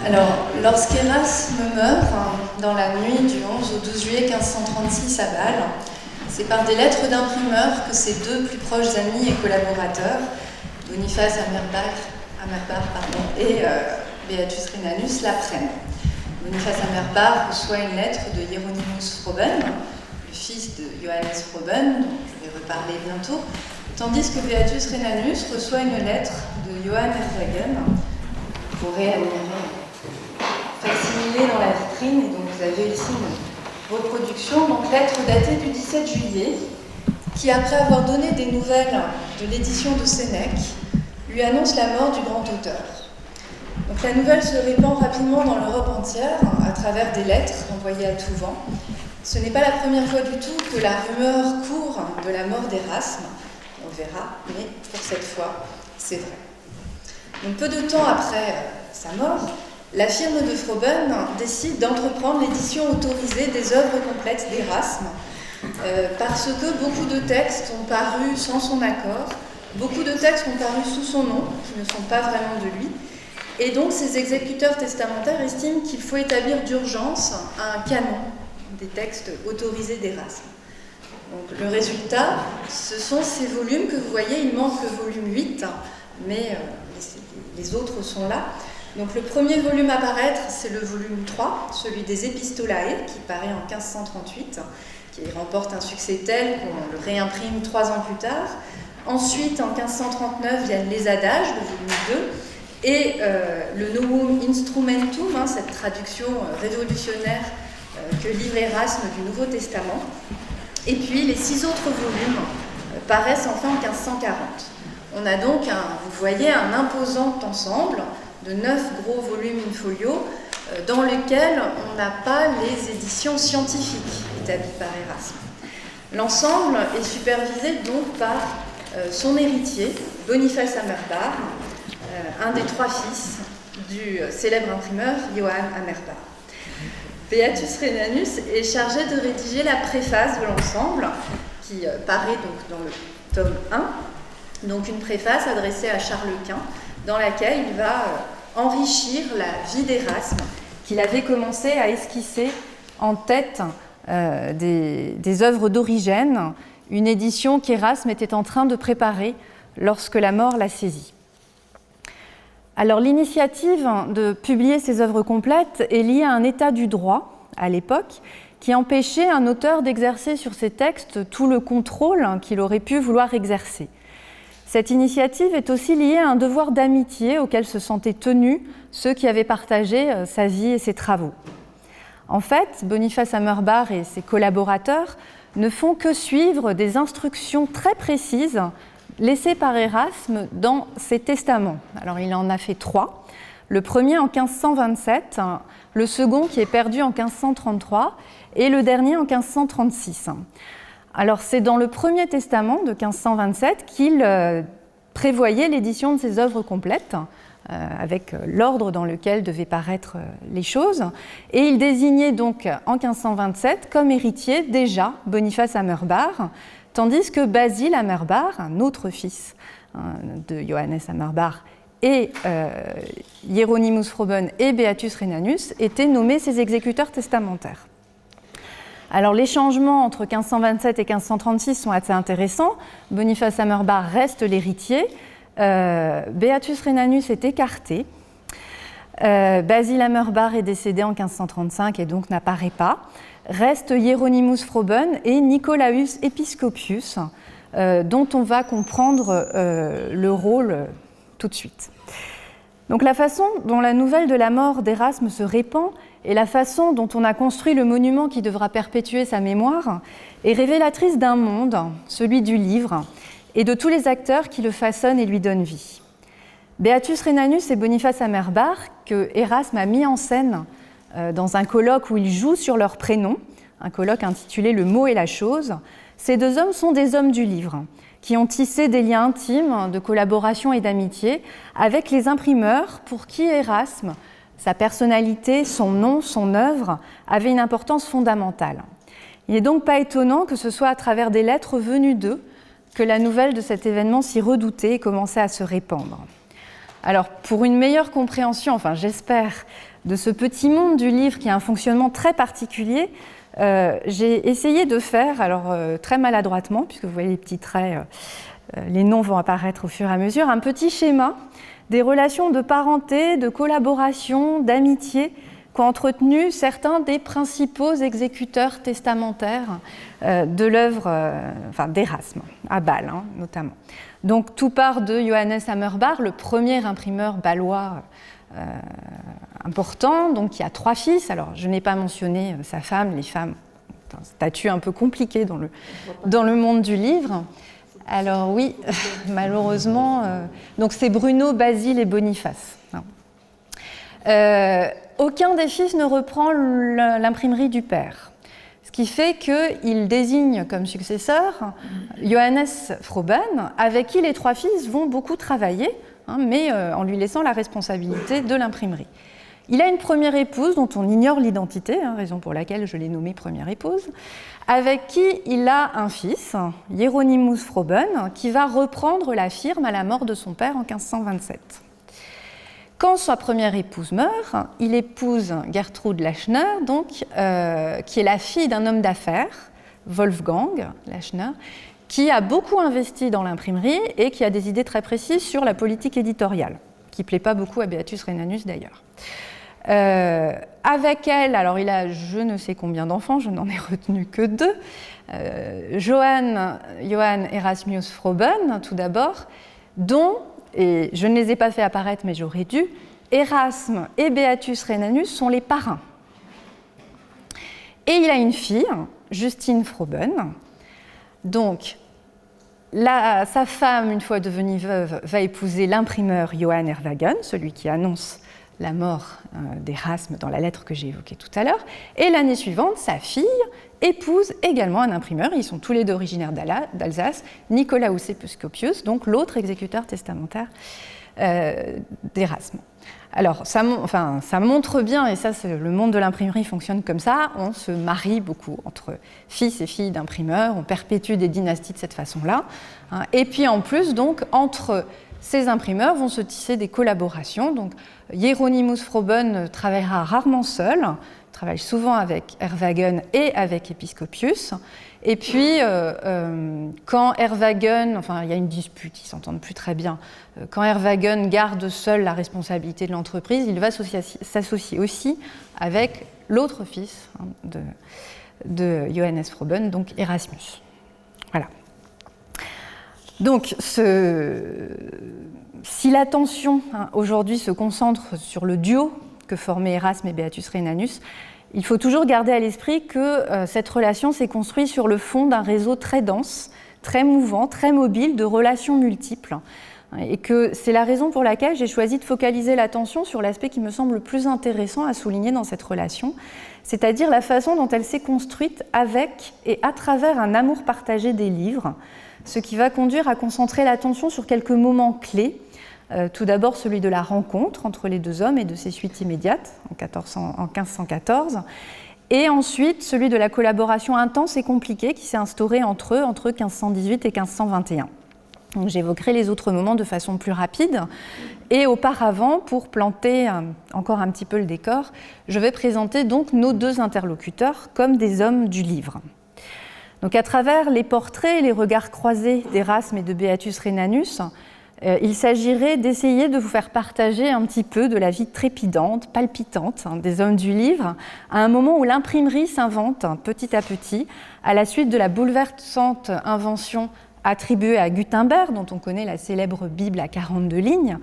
Alors, lorsqu'Érasme meurt, dans la nuit du 11 au 12 juillet 1536 à Bâle, c'est par des lettres d'imprimeur que ses deux plus proches amis et collaborateurs, Boniface Amerbach et Beatus Rhenanus, l'apprennent. Boniface Amerbach reçoit une lettre de Hieronymus Froben, le fils de Johannes Froben, dont je vais reparler bientôt, tandis que Beatus Rhenanus reçoit une lettre de Johann Herwegen, vous pourrez admirer facsimilée dans la vitrine, et donc vous avez ici une reproduction, donc lettre datée du 17 juillet, qui après avoir donné des nouvelles de l'édition de Sénèque, lui annonce la mort du grand auteur. Donc la nouvelle se répand rapidement dans l'Europe entière, à travers des lettres envoyées à tout vent. Ce n'est pas la première fois du tout que la rumeur court de la mort d'Érasme, on verra, mais pour cette fois, c'est vrai. Donc peu de temps après sa mort, la firme de Froben décide d'entreprendre l'édition autorisée des œuvres complètes d'Érasme, parce que beaucoup de textes ont paru sans son accord, beaucoup de textes ont paru sous son nom, qui ne sont pas vraiment de lui, et donc ces exécuteurs testamentaires estiment qu'il faut établir d'urgence un canon des textes autorisés d'Érasme. Donc le résultat, ce sont ces volumes que vous voyez, il manque le volume 8, mais les autres sont là. Donc le premier volume à paraître, c'est le volume 3, celui des Epistolae, qui paraît en 1538, qui remporte un succès tel qu'on le réimprime 3 ans plus tard. Ensuite, en 1539, viennent les Adages, le volume 2, et le Novum Instrumentum, cette traduction révolutionnaire que livre Érasme du Nouveau Testament. Et puis les 6 autres volumes paraissent enfin en 1540. On a donc, vous voyez, un imposant ensemble de 9 gros volumes in folio, dans lesquels on n'a pas les éditions scientifiques établies par Érasme. L'ensemble est supervisé donc par son héritier, Boniface Amerbach, un des 3 fils du célèbre imprimeur Johann Amerbach. Beatus Rhenanus est chargé de rédiger la préface de l'ensemble, qui paraît donc dans le tome 1, donc une préface adressée à Charles Quint, dans laquelle il va enrichir la vie d'Érasme, qu'il avait commencé à esquisser en tête des œuvres d'Origène, une édition qu'Érasme était en train de préparer lorsque la mort l'a saisi. Alors l'initiative de publier ces œuvres complètes est liée à un état du droit, à l'époque, qui empêchait un auteur d'exercer sur ses textes tout le contrôle qu'il aurait pu vouloir exercer. Cette initiative est aussi liée à un devoir d'amitié auquel se sentaient tenus ceux qui avaient partagé sa vie et ses travaux. En fait, Boniface Amerbach et ses collaborateurs ne font que suivre des instructions très précises laissées par Érasme dans ses testaments. Alors il en a fait 3. Le premier en 1527, le second qui est perdu en 1533 et le dernier en 1536. Alors c'est dans le premier testament de 1527 qu'il prévoyait l'édition de ces œuvres complètes, avec l'ordre dans lequel devaient paraître les choses, et il désignait donc en 1527 comme héritier déjà Boniface Amerbach, tandis que Basil Amerbach, un autre fils de Johannes Amerbach, et Hieronymus Froben et Beatus Rhenanus étaient nommés ses exécuteurs testamentaires. Alors les changements entre 1527 et 1536 sont assez intéressants. Boniface Amerbach reste l'héritier, Beatus Rhenanus est écarté, Basil Amerbach est décédé en 1535 et donc n'apparaît pas. Reste Hieronymus Froben et Nicolaus Episcopius, dont on va comprendre le rôle tout de suite. Donc la façon dont la nouvelle de la mort d'Érasme se répand et la façon dont on a construit le monument qui devra perpétuer sa mémoire est révélatrice d'un monde, celui du livre, et de tous les acteurs qui le façonnent et lui donnent vie. Beatus Rhenanus et Boniface Amerbach, que Érasme a mis en scène dans un colloque où ils jouent sur leurs prénoms, un colloque intitulé « Le mot et la chose », ces 2 hommes sont des hommes du livre, qui ont tissé des liens intimes de collaboration et d'amitié avec les imprimeurs pour qui Érasme, sa personnalité, son nom, son œuvre, avaient une importance fondamentale. Il n'est donc pas étonnant que ce soit à travers des lettres venues d'eux que la nouvelle de cet événement si redouté commençait à se répandre. Alors, pour une meilleure compréhension, enfin j'espère, de ce petit monde du livre qui a un fonctionnement très particulier, j'ai essayé de faire, alors très maladroitement, puisque vous voyez les petits traits, les noms vont apparaître au fur et à mesure, un petit schéma des relations de parenté, de collaboration, d'amitié qu'ont entretenu certains des principaux exécuteurs testamentaires de l'œuvre d'Erasme, à Bâle notamment. Donc tout part de Johannes Hammerbar, le premier imprimeur bâlois important, donc qui a 3 fils. Alors je n'ai pas mentionné sa femme, les femmes, un statut un peu compliqué dans le monde du livre. Alors oui, malheureusement, donc c'est Bruno, Basile et Boniface. Aucun des fils ne reprend l'imprimerie du père, ce qui fait qu'il désigne comme successeur Johannes Froben, avec qui les 3 fils vont beaucoup travailler, mais en lui laissant la responsabilité de l'imprimerie. Il a une première épouse dont on ignore l'identité, raison pour laquelle je l'ai nommée première épouse, avec qui il a un fils, Hieronymus Froben, qui va reprendre la firme à la mort de son père en 1527. Quand sa première épouse meurt, il épouse Gertrude Lachner, donc, qui est la fille d'un homme d'affaires, Wolfgang Lachner, qui a beaucoup investi dans l'imprimerie et qui a des idées très précises sur la politique éditoriale, qui ne plaît pas beaucoup à Beatus Rhenanus d'ailleurs. Avec elle, alors il a je ne sais combien d'enfants, je n'en ai retenu que 2. Johann Erasmus Froben, tout d'abord, dont, et je ne les ai pas fait apparaître mais j'aurais dû, Erasme et Beatus Rhenanus sont les parrains. Et il a une fille, Justine Froben. Donc, sa femme, une fois devenue veuve, va épouser l'imprimeur Johann Erwagen, celui qui annonce la mort d'Erasme dans la lettre que j'ai évoquée tout à l'heure. Et l'année suivante, sa fille épouse également un imprimeur. Ils sont tous les deux originaires d'Alsace, Nicolaus Episcopius, donc l'autre exécuteur testamentaire d'Erasme. Alors, ça montre bien, et ça, le monde de l'imprimerie fonctionne comme ça, on se marie beaucoup entre fils et filles d'imprimeurs, on perpétue des dynasties de cette façon-là. Et puis en plus, donc, entre ces imprimeurs vont se tisser des collaborations. Donc, Hieronymus Froben travaillera rarement seul, travaille souvent avec Erwagen et avec Episcopius. Et puis, quand Erwagen, il y a une dispute, ils ne s'entendent plus très bien, quand Erwagen garde seul la responsabilité de l'entreprise, il va s'associer aussi avec l'autre fils de Johannes Froben, donc Erasmus. Voilà. Donc, si l'attention aujourd'hui se concentre sur le duo que formaient Erasme et Beatus Rhenanus, il faut toujours garder à l'esprit que cette relation s'est construite sur le fond d'un réseau très dense, très mouvant, très mobile, de relations multiples. Et que c'est la raison pour laquelle j'ai choisi de focaliser l'attention sur l'aspect qui me semble le plus intéressant à souligner dans cette relation, c'est-à-dire la façon dont elle s'est construite avec et à travers un amour partagé des livres, ce qui va conduire à concentrer l'attention sur quelques moments clés. Tout d'abord celui de la rencontre entre les 2 hommes et de ses suites immédiates en 1514, et ensuite celui de la collaboration intense et compliquée qui s'est instaurée entre eux entre 1518 et 1521. Donc, j'évoquerai les autres moments de façon plus rapide, et auparavant, pour planter encore un petit peu le décor, je vais présenter donc nos 2 interlocuteurs comme des hommes du livre. Donc, à travers les portraits et les regards croisés d'Erasme et de Beatus Rhenanus, il s'agirait d'essayer de vous faire partager un petit peu de la vie trépidante, palpitante des hommes du livre, à un moment où l'imprimerie s'invente petit à petit, à la suite de la bouleversante invention attribuée à Gutenberg, dont on connaît la célèbre Bible à 42 lignes,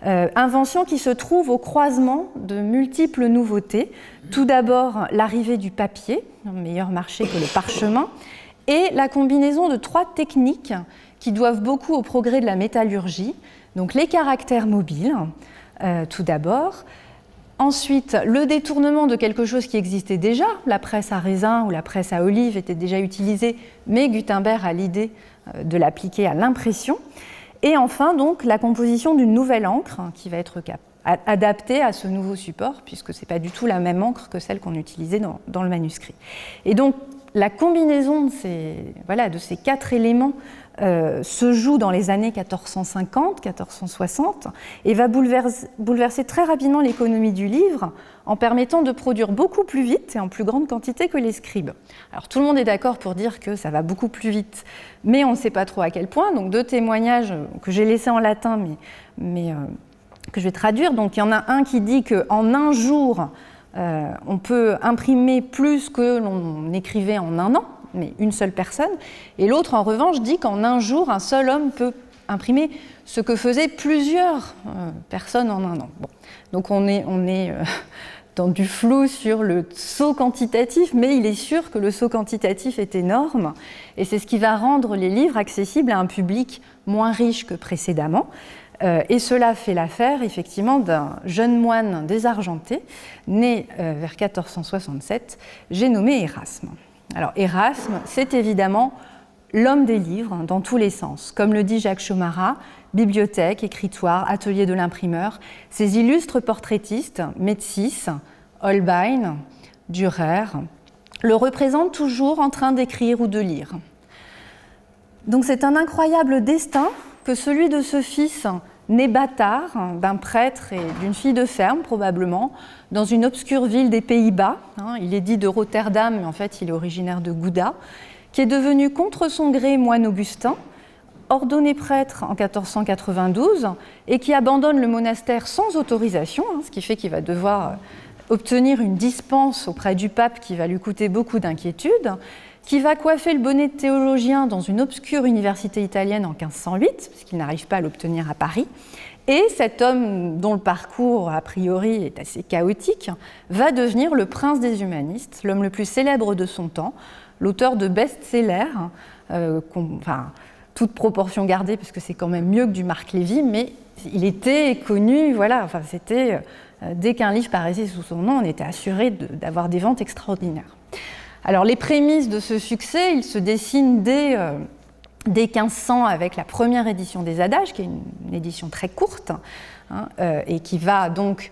invention qui se trouve au croisement de multiples nouveautés. Tout d'abord, l'arrivée du papier, meilleur marché que le parchemin, et la combinaison de 3 techniques qui doivent beaucoup au progrès de la métallurgie, donc les caractères mobiles, tout d'abord. Ensuite, le détournement de quelque chose qui existait déjà, la presse à raisin ou la presse à olive était déjà utilisée, mais Gutenberg a l'idée de l'appliquer à l'impression. Et enfin, donc, la composition d'une nouvelle encre qui va être adaptée à ce nouveau support, puisque ce n'est pas du tout la même encre que celle qu'on utilisait dans le manuscrit. Et donc, la combinaison de ces 4 éléments se joue dans les années 1450-1460 et va bouleverser très rapidement l'économie du livre en permettant de produire beaucoup plus vite et en plus grande quantité que les scribes. Alors tout le monde est d'accord pour dire que ça va beaucoup plus vite, mais on ne sait pas trop à quel point. Donc 2 témoignages que j'ai laissés en latin, mais que je vais traduire. Donc il y en a un qui dit qu'en un jour, on peut imprimer plus que l'on écrivait en un an, mais une seule personne. Et l'autre, en revanche, dit qu'en un jour, un seul homme peut imprimer ce que faisaient plusieurs personnes en un an. Bon. Donc on est dans du flou sur le saut quantitatif, mais il est sûr que le saut quantitatif est énorme, et c'est ce qui va rendre les livres accessibles à un public moins riche que précédemment. Et cela fait l'affaire, effectivement, d'un jeune moine désargenté, né vers 1467, j'ai nommé Érasme. Alors Érasme, c'est évidemment l'homme des livres, dans tous les sens. Comme le dit Jacques Chaumarat, bibliothèque, écritoire, atelier de l'imprimeur, ces illustres portraitistes, Médicis, Holbein, Dürer, le représentent toujours en train d'écrire ou de lire. Donc c'est un incroyable destin que celui de ce fils né bâtard, d'un prêtre et d'une fille de ferme probablement, dans une obscure ville des Pays-Bas. Il est dit de Rotterdam, mais en fait il est originaire de Gouda, qui est devenu contre son gré moine augustin, ordonné prêtre en 1492 et qui abandonne le monastère sans autorisation, ce qui fait qu'il va devoir obtenir une dispense auprès du pape qui va lui coûter beaucoup d'inquiétude, qui va coiffer le bonnet de théologien dans une obscure université italienne en 1508, puisqu'il n'arrive pas à l'obtenir à Paris. Et cet homme, dont le parcours, a priori, est assez chaotique, va devenir le prince des humanistes, l'homme le plus célèbre de son temps, l'auteur de best-sellers, toute proportion gardée, parce que c'est quand même mieux que du Marc Lévy, mais il était connu, c'était... Dès qu'un livre paraissait sous son nom, on était assuré d'avoir des ventes extraordinaires. Alors les prémices de ce succès, ils se dessinent dès 1500 avec la première édition des Adages, qui est une édition très courte, et qui va donc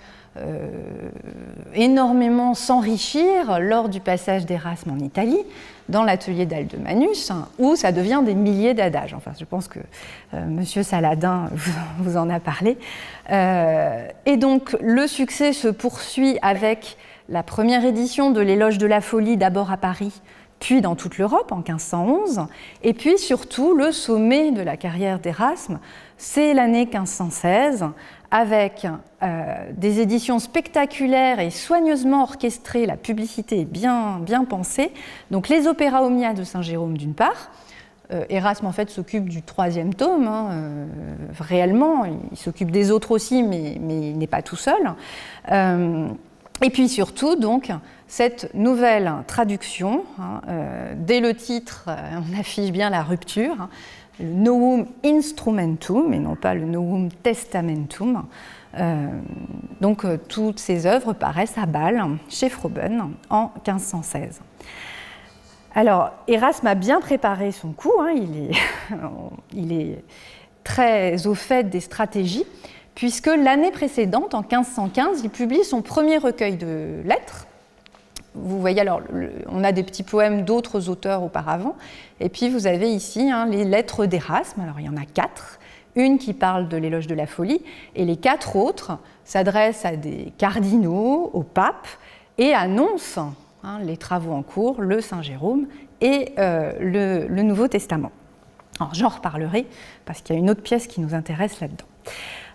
énormément s'enrichir lors du passage d'Érasme en Italie, dans l'atelier d'Aldemanus, où ça devient des milliers d'adages. Enfin, je pense que Monsieur Saladin vous en a parlé. Et donc, le succès se poursuit avec la première édition de l'Éloge de la folie, d'abord à Paris, puis dans toute l'Europe en 1511. Et puis, surtout, le sommet de la carrière d'Érasme, c'est l'année 1516, avec des éditions spectaculaires et soigneusement orchestrées, la publicité est bien pensée. Donc les Opéra Omnia de Saint-Jérôme d'une part, Érasme en fait s'occupe du 3e tome, réellement, il s'occupe des autres aussi, mais il n'est pas tout seul. Et puis surtout, donc, cette nouvelle traduction, dès le titre, on affiche bien la rupture, le Novum Instrumentum, et non pas le Novum Testamentum. Donc, toutes ces œuvres paraissent à Bâle, chez Froben, en 1516. Alors, Érasme a bien préparé son coup, il est très au fait des stratégies, puisque l'année précédente, en 1515, il publie son premier recueil de lettres. Vous voyez, alors, on a des petits poèmes d'autres auteurs auparavant, et puis vous avez ici les lettres d'Érasme. Alors, il y en a 4, une qui parle de l'éloge de la folie, et les 4 autres s'adressent à des cardinaux, au pape, et annoncent les travaux en cours, le Saint-Jérôme et le Nouveau Testament. Alors, j'en reparlerai, parce qu'il y a une autre pièce qui nous intéresse là-dedans.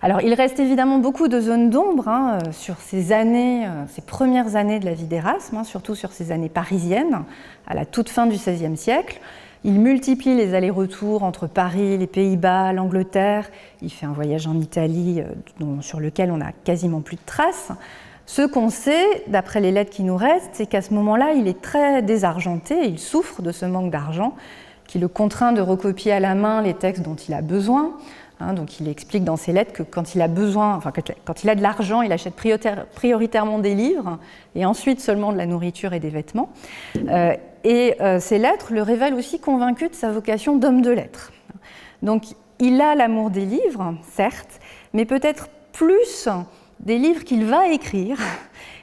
Alors, il reste évidemment beaucoup de zones d'ombre sur ces années, ces premières années de la vie d'Érasme, surtout sur ces années parisiennes, à la toute fin du XVIe siècle. Il multiplie les allers-retours entre Paris, les Pays-Bas, l'Angleterre. Il fait un voyage en Italie sur lequel on n'a quasiment plus de traces. Ce qu'on sait, d'après les lettres qui nous restent, c'est qu'à ce moment-là, il est très désargenté et il souffre de ce manque d'argent qui le contraint de recopier à la main les textes dont il a besoin. Donc il explique dans ses lettres que quand il a besoin, quand il a de l'argent, il achète prioritairement des livres et ensuite seulement de la nourriture et des vêtements. Et ces lettres le révèlent aussi convaincu de sa vocation d'homme de lettres. Donc il a l'amour des livres, certes, mais peut-être plus des livres qu'il va écrire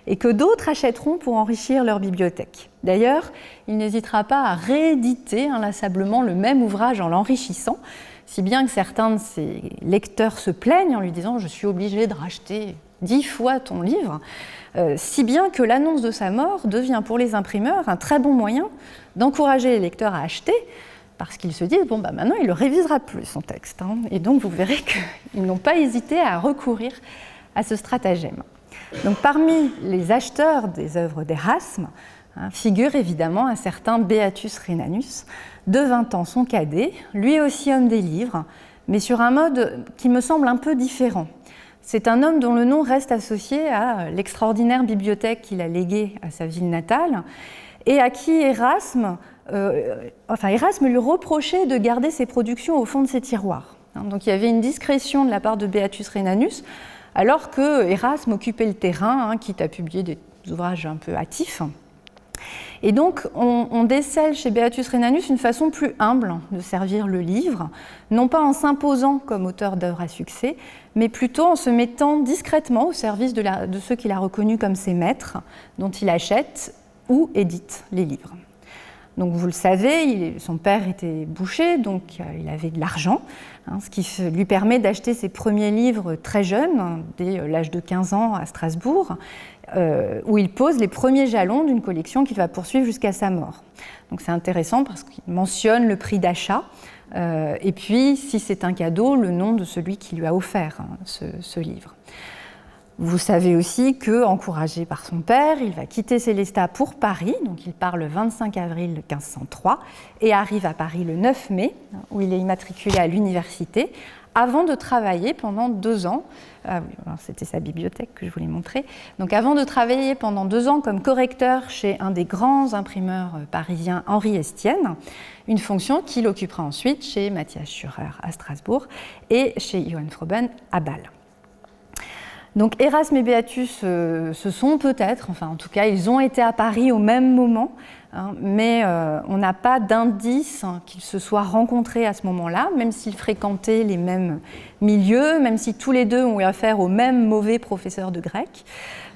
et que d'autres achèteront pour enrichir leur bibliothèque. D'ailleurs, il n'hésitera pas à rééditer inlassablement le même ouvrage en l'enrichissant, si bien que certains de ses lecteurs se plaignent en lui disant « je suis obligé de racheter 10 fois ton livre », si bien que l'annonce de sa mort devient pour les imprimeurs un très bon moyen d'encourager les lecteurs à acheter, parce qu'ils se disent « bon, bah, maintenant, il le révisera plus, son texte hein. ». Et donc, vous verrez qu'ils n'ont pas hésité à recourir à ce stratagème. Donc, parmi les acheteurs des œuvres d'Érasme, figure évidemment un certain Beatus Rhenanus, de 20 ans son cadet, lui aussi homme des livres, mais sur un mode qui me semble un peu différent. C'est un homme dont le nom reste associé à l'extraordinaire bibliothèque qu'il a léguée à sa ville natale et à qui Érasme lui reprochait de garder ses productions au fond de ses tiroirs. Donc il y avait une discrétion de la part de Beatus Rhenanus, alors que Érasme occupait le terrain, quitte à publier des ouvrages un peu hâtifs. Et donc, on décèle chez Beatus Rhenanus une façon plus humble de servir le livre, non pas en s'imposant comme auteur d'œuvres à succès, mais plutôt en se mettant discrètement au service de ceux qu'il a reconnus comme ses maîtres, dont il achète ou édite les livres. Donc vous le savez, son père était boucher, donc il avait de l'argent, ce qui lui permet d'acheter ses premiers livres très jeunes, dès l'âge de 15 ans à Strasbourg, où il pose les premiers jalons d'une collection qu'il va poursuivre jusqu'à sa mort. Donc c'est intéressant parce qu'il mentionne le prix d'achat, et puis, si c'est un cadeau, le nom de celui qui lui a offert ce livre. Vous savez aussi qu'encouragé par son père, il va quitter Sélestat pour Paris, donc il part le 25 avril 1503 et arrive à Paris le 9 mai, où il est immatriculé à l'université, avant de travailler pendant 2 ans, c'était sa bibliothèque que je voulais montrer, donc avant de travailler pendant 2 ans comme correcteur chez un des grands imprimeurs parisiens, Henri Estienne, une fonction qu'il occupera ensuite chez Matthias Schürer à Strasbourg et chez Johann Froben à Bâle. Donc Érasme et Beatus se sont peut-être, enfin en tout cas ils ont été à Paris au même moment, mais on n'a pas d'indice qu'ils se soient rencontrés à ce moment-là, même s'ils fréquentaient les mêmes milieux, même si tous les deux ont eu affaire au même mauvais professeur de grec.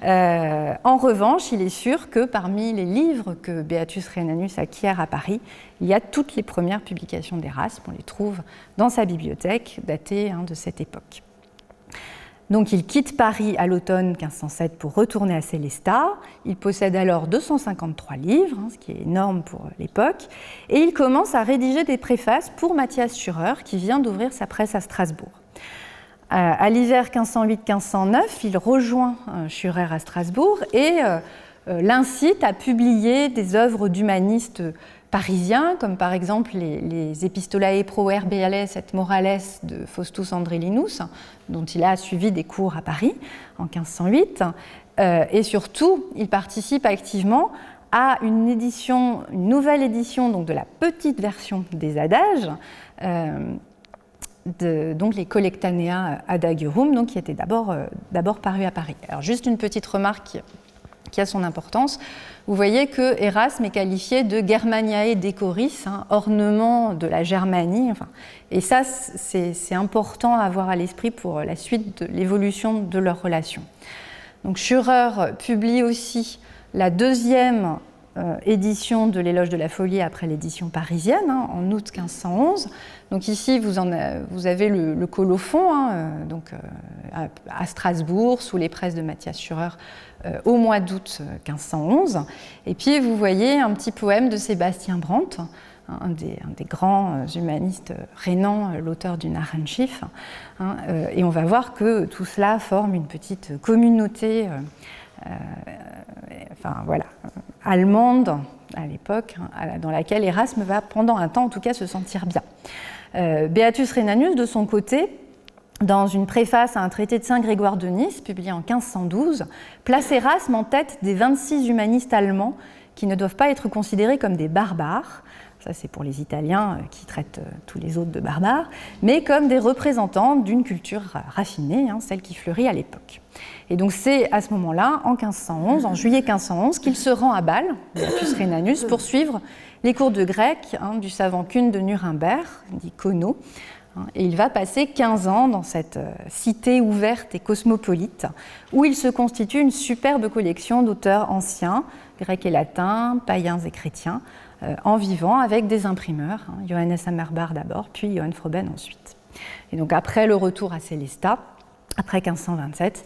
En revanche, il est sûr que parmi les livres que Beatus Rhenanus acquiert à Paris, il y a toutes les premières publications d'Érasme, on les trouve dans sa bibliothèque datée de cette époque. Donc il quitte Paris à l'automne 1507 pour retourner à Sélestat. Il possède alors 253 livres, ce qui est énorme pour l'époque, et il commence à rédiger des préfaces pour Matthias Schürer, qui vient d'ouvrir sa presse à Strasbourg. À l'hiver 1508-1509, il rejoint Schürer à Strasbourg et l'incite à publier des œuvres d'humanistes parisiens, comme par exemple les Epistolae Proverbiales et Morales de Faustus Andrelinus, dont il a suivi des cours à Paris en 1508. Et surtout, il participe activement à une nouvelle édition donc de la petite version des adages, donc les Collectanea Adagium, donc qui était d'abord paru à Paris. Alors juste une petite remarque qui a son importance. Vous voyez que Érasme est qualifié de Germaniae decoris, ornement de la Germanie. Et ça, c'est important à avoir à l'esprit pour la suite de l'évolution de leur relation. Donc Schürer publie aussi la deuxième édition de l'Éloge de la folie après l'édition parisienne, en août 1511. Donc ici, vous avez le colophon, donc à Strasbourg, sous les presses de Matthias Schürer, au mois d'août 1511. Et puis, vous voyez un petit poème de Sébastien Brandt, un des grands humanistes rhénans, l'auteur du Narrenschiff. Et on va voir que tout cela forme une petite communauté allemande à l'époque, dans laquelle Érasme va, pendant un temps en tout cas, se sentir bien. Beatus Rhenanus, de son côté, dans une préface à un traité de Saint Grégoire de Nice, publié en 1512, place Érasme en tête des 26 humanistes allemands qui ne doivent pas être considérés comme des barbares, ça c'est pour les Italiens qui traitent tous les autres de barbares, mais comme des représentants d'une culture raffinée, celle qui fleurit à l'époque. Et donc c'est à ce moment-là, en 1511, en juillet 1511, qu'il se rend à Bâle, Beatus Rhenanus, pour suivre les cours de grec du savant Kuhn de Nuremberg, dit Kono, Et il va passer 15 ans dans cette cité ouverte et cosmopolite, où il se constitue une superbe collection d'auteurs anciens, grecs et latins, païens et chrétiens, en vivant avec des imprimeurs, Johannes Hammerbar d'abord, puis Johann Froben ensuite. Et donc après le retour à Sélestat, après 1527,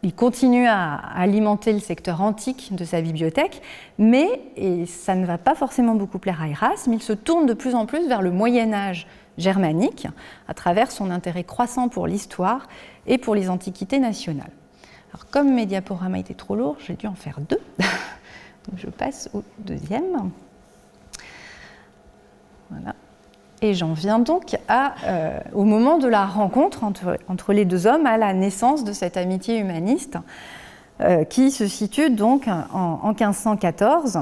il continue à alimenter le secteur antique de sa bibliothèque, mais, et ça ne va pas forcément beaucoup plaire à Erasme, il se tourne de plus en plus vers le Moyen-Âge germanique, à travers son intérêt croissant pour l'histoire et pour les antiquités nationales. Alors, comme mes diaporamas étaient trop lourds, j'ai dû en faire 2. Donc je passe au deuxième. Voilà. Et j'en viens donc au moment de la rencontre entre les deux hommes, à la naissance de cette amitié humaniste qui se situe donc en 1514.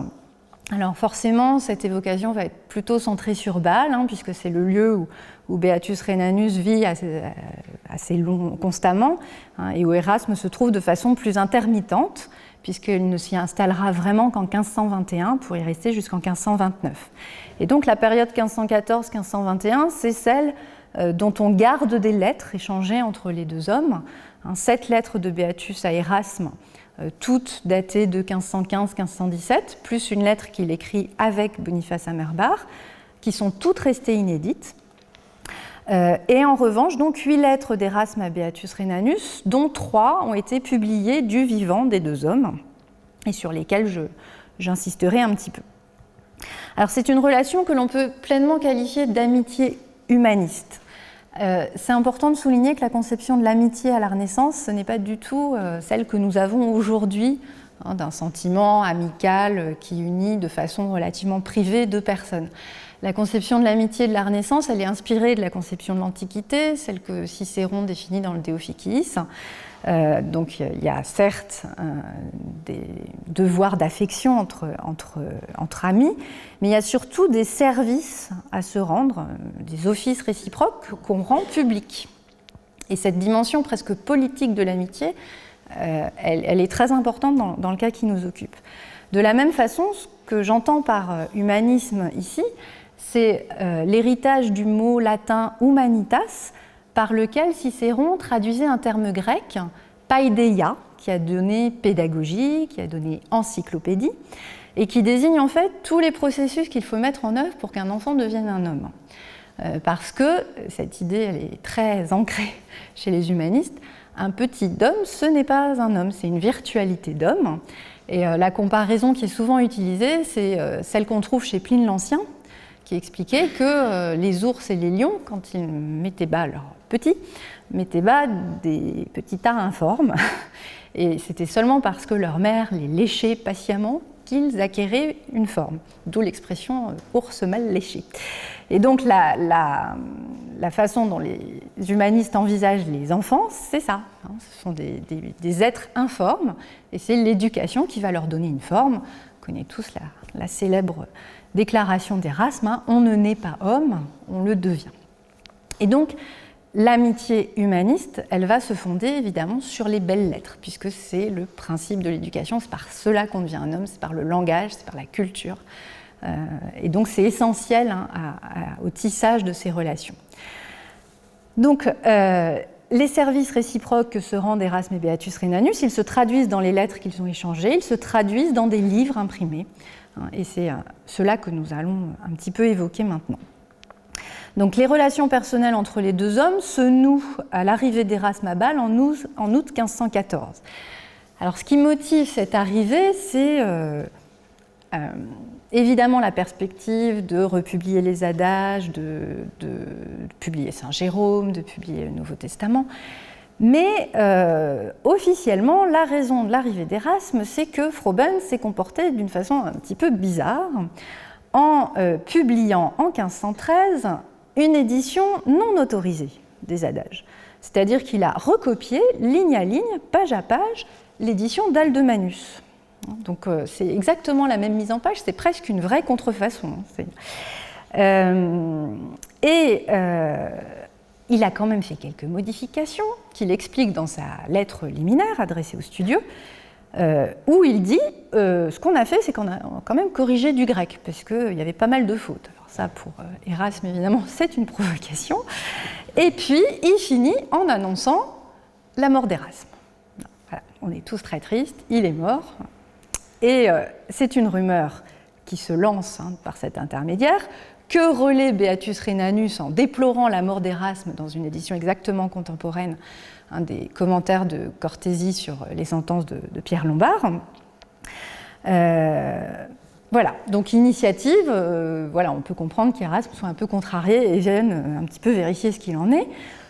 Alors forcément, cette évocation va être plutôt centrée sur Bâle, puisque c'est le lieu où Beatus Rhenanus vit assez constamment, et où Erasme se trouve de façon plus intermittente, puisqu'il ne s'y installera vraiment qu'en 1521 pour y rester jusqu'en 1529. Et donc la période 1514-1521, c'est celle dont on garde des lettres échangées entre les deux hommes. 7 lettres de Beatus à Erasme, toutes datées de 1515-1517, plus une lettre qu'il écrit avec Boniface Hammerbar, qui sont toutes restées inédites. Et en revanche, donc 8 lettres d'Erasme à Beatus Rhenanus, dont 3 ont été publiées du vivant des deux hommes, et sur lesquelles j'insisterai un petit peu. Alors c'est une relation que l'on peut pleinement qualifier d'amitié humaniste. C'est important de souligner que la conception de l'amitié à la Renaissance, ce n'est pas du tout celle que nous avons aujourd'hui, d'un sentiment amical qui unit de façon relativement privée deux personnes. La conception de l'amitié de la Renaissance, elle est inspirée de la conception de l'Antiquité, celle que Cicéron définit dans le De Officiis. Donc il y a certes des devoirs d'affection entre amis, mais il y a surtout des services à se rendre, des offices réciproques qu'on rend publics. Et cette dimension presque politique de l'amitié, elle est très importante dans le cas qui nous occupe. De la même façon, ce que j'entends par humanisme ici, c'est l'héritage du mot latin humanitas, par lequel Cicéron traduisait un terme grec, paideia, qui a donné pédagogie, qui a donné encyclopédie, et qui désigne en fait tous les processus qu'il faut mettre en œuvre pour qu'un enfant devienne un homme. Parce que, cette idée elle est très ancrée chez les humanistes, un petit homme, ce n'est pas un homme, c'est une virtualité d'homme. Et la comparaison qui est souvent utilisée, c'est celle qu'on trouve chez Pline l'Ancien, qui expliquait que les ours et les lions, quand ils mettaient bas leurs petits, mettaient bas des petits tas informes. Et c'était seulement parce que leur mère les léchait patiemment qu'ils acquéraient une forme, d'où l'expression « ours mal léché ». Et donc la façon dont les humanistes envisagent les enfants, c'est ça. Ce sont des êtres informes, et c'est l'éducation qui va leur donner une forme. On connaît tous la célèbre déclaration d'Erasme, on ne naît pas homme, on le devient. Et donc, l'amitié humaniste, elle va se fonder évidemment sur les belles lettres, puisque c'est le principe de l'éducation, c'est par cela qu'on devient un homme, c'est par le langage, c'est par la culture. Et donc c'est essentiel au tissage de ces relations. Donc, les services réciproques que se rendent Erasme et Beatus Rhenanus, ils se traduisent dans les lettres qu'ils ont échangées, ils se traduisent dans des livres imprimés. Et c'est cela que nous allons un petit peu évoquer maintenant. Donc les relations personnelles entre les deux hommes se nouent à l'arrivée d'Erasme à Bâle en août 1514. Alors ce qui motive cette arrivée, c'est évidemment la perspective de republier les adages, de publier Saint Jérôme, de publier le Nouveau Testament. Mais officiellement, la raison de l'arrivée d'Erasme, c'est que Froben s'est comporté d'une façon un petit peu bizarre en publiant en 1513 une édition non autorisée des adages. C'est-à-dire qu'il a recopié, ligne à ligne, page à page, l'édition d'Aldemanus. Donc c'est exactement la même mise en page, c'est presque une vraie contrefaçon. Il a quand même fait quelques modifications qu'il explique dans sa lettre liminaire adressée au studio, où il dit ce qu'on a fait, c'est qu'on a quand même corrigé du grec, parce qu'il y avait pas mal de fautes. Alors, ça, pour Erasme, évidemment, c'est une provocation. Et puis, il finit en annonçant la mort d'Erasme. Voilà, on est tous très tristes, il est mort. Et c'est une rumeur qui se lance par cet intermédiaire, que relaie Beatus Rhenanus en déplorant la mort d'Erasme dans une édition exactement contemporaine, des commentaires de Cortési sur les sentences de Pierre Lombard. Voilà, donc initiative, voilà, on peut comprendre qu'Erasme soit un peu contrarié et vienne un petit peu vérifier ce qu'il en est,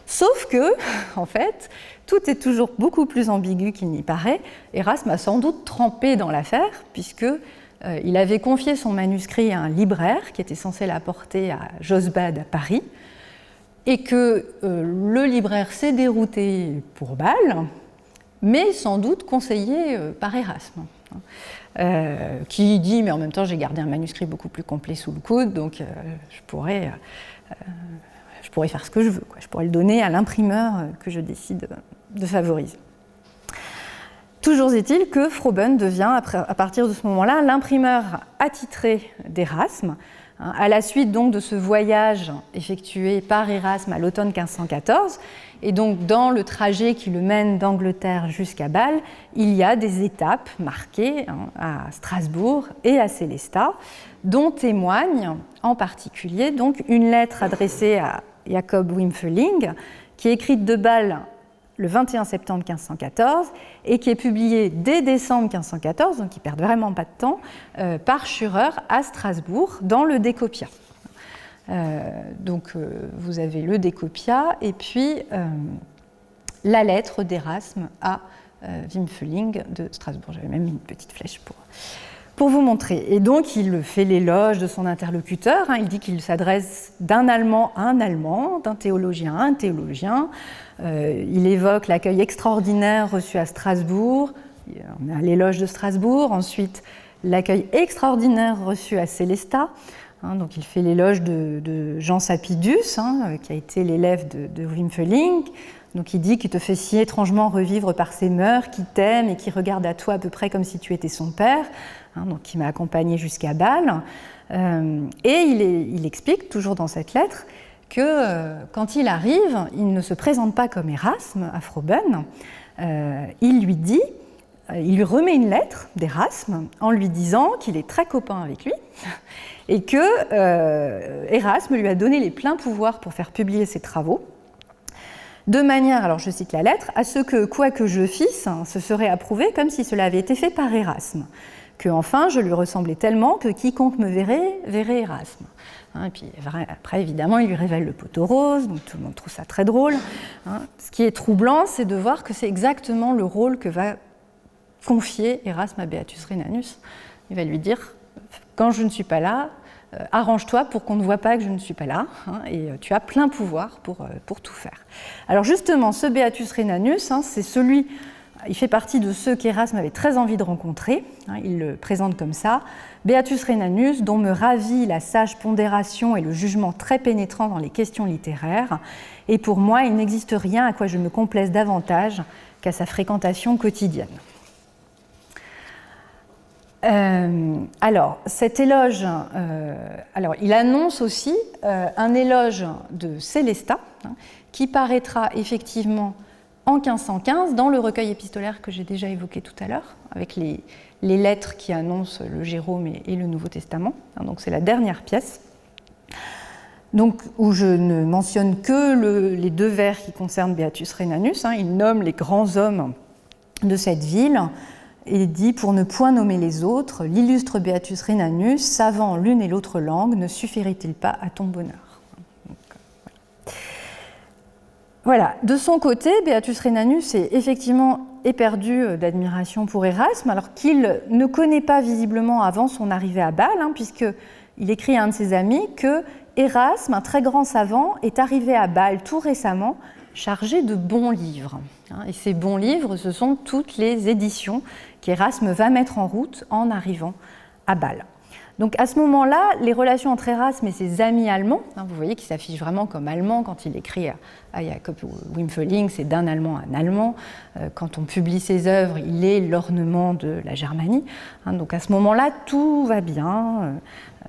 sauf que, en fait, tout est toujours beaucoup plus ambigu qu'il n'y paraît. Erasme a sans doute trempé dans l'affaire, puisqu'il avait confié son manuscrit à un libraire qui était censé l'apporter à Josbad à Paris, et que le libraire s'est dérouté pour Bâle, mais sans doute conseillé par Erasme. Qui dit, mais en même temps j'ai gardé un manuscrit beaucoup plus complet sous le coude, donc je pourrais faire ce que je veux, quoi. Je pourrais le donner à l'imprimeur que je décide de favoriser. Toujours est-il que Froben devient, à partir de ce moment-là, l'imprimeur attitré d'Erasme, à la suite donc de ce voyage effectué par Erasme à l'automne 1514. Et donc dans le trajet qui le mène d'Angleterre jusqu'à Bâle, il y a des étapes marquées à Strasbourg et à Sélestat, dont témoigne en particulier donc une lettre adressée à Jacob Wimfeling, qui est écrite de Bâle le 21 septembre 1514 et qui est publiée dès décembre 1514, donc ils ne perdent vraiment pas de temps, par Schürer à Strasbourg dans le Decopia. Donc vous avez le Decopia et puis la lettre d'Erasme à Wimfeling de Strasbourg. J'avais même mis une petite flèche pour vous montrer. Et donc il fait l'éloge de son interlocuteur, il dit qu'il s'adresse d'un Allemand à un Allemand, d'un théologien à un théologien. Il évoque l'accueil extraordinaire reçu à Strasbourg, on a l'éloge de Strasbourg, ensuite l'accueil extraordinaire reçu à Sélestat. Donc il fait l'éloge de Jean Sapidus, qui a été l'élève de Wimfeling. Donc il dit qu'il te fait si étrangement revivre par ses mœurs, qui t'aime et qui regarde à toi à peu près comme si tu étais son père, donc qui m'a accompagné jusqu'à Bâle. Et il explique, toujours dans cette lettre, que quand il arrive, il ne se présente pas comme Erasme à Froben. Il lui remet une lettre d'Erasme en lui disant qu'il est très copain avec lui et que Erasme lui a donné les pleins pouvoirs pour faire publier ses travaux, de manière, alors je cite la lettre, à ce que quoi que je fisse, ce serait approuvé comme si cela avait été fait par Erasme, que enfin je lui ressemblais tellement que quiconque me verrait Erasme. Et puis après, évidemment, il lui révèle le poteau rose, donc tout le monde trouve ça très drôle. Ce qui est troublant, c'est de voir que c'est exactement le rôle que va confier Erasme à Beatus Rhenanus. Il va lui dire, quand je ne suis pas là, arrange-toi pour qu'on ne voit pas que je ne suis pas là, et tu as plein pouvoir pour tout faire. Alors justement, ce Beatus Rhenanus, c'est celui... Il fait partie de ceux qu'Erasme avait très envie de rencontrer. Il le présente comme ça. Beatus Rhenanus, dont me ravit la sage pondération et le jugement très pénétrant dans les questions littéraires. Et pour moi, il n'existe rien à quoi je me complaise davantage qu'à sa fréquentation quotidienne. Alors, cet éloge, il annonce aussi un éloge de Sélestat, qui paraîtra effectivement en 1515, dans le recueil épistolaire que j'ai déjà évoqué tout à l'heure, avec les lettres qui annoncent le Jérôme et le Nouveau Testament. Donc c'est la dernière pièce, donc, où je ne mentionne que les deux vers qui concernent Beatus Rhenanus. Il nomme les grands hommes de cette ville et dit « Pour ne point nommer les autres, l'illustre Beatus Rhenanus, savant l'une et l'autre langue, ne suffirait-il pas à ton bonheur ?» Voilà, de son côté, Beatus Rhenanus est effectivement éperdu d'admiration pour Erasme, alors qu'il ne connaît pas visiblement avant son arrivée à Bâle, puisqu'il écrit à un de ses amis que Erasme, un très grand savant, est arrivé à Bâle tout récemment, chargé de bons livres. Et ces bons livres, ce sont toutes les éditions qu'Erasme va mettre en route en arrivant à Bâle. Donc à ce moment-là, les relations entre Erasme et ses amis allemands, vous voyez qu'il s'affiche vraiment comme allemand quand il écrit à Jakob Wimfeling, c'est d'un Allemand à un Allemand. Quand on publie ses œuvres, il est l'ornement de la Germanie. Donc à ce moment-là, tout va bien,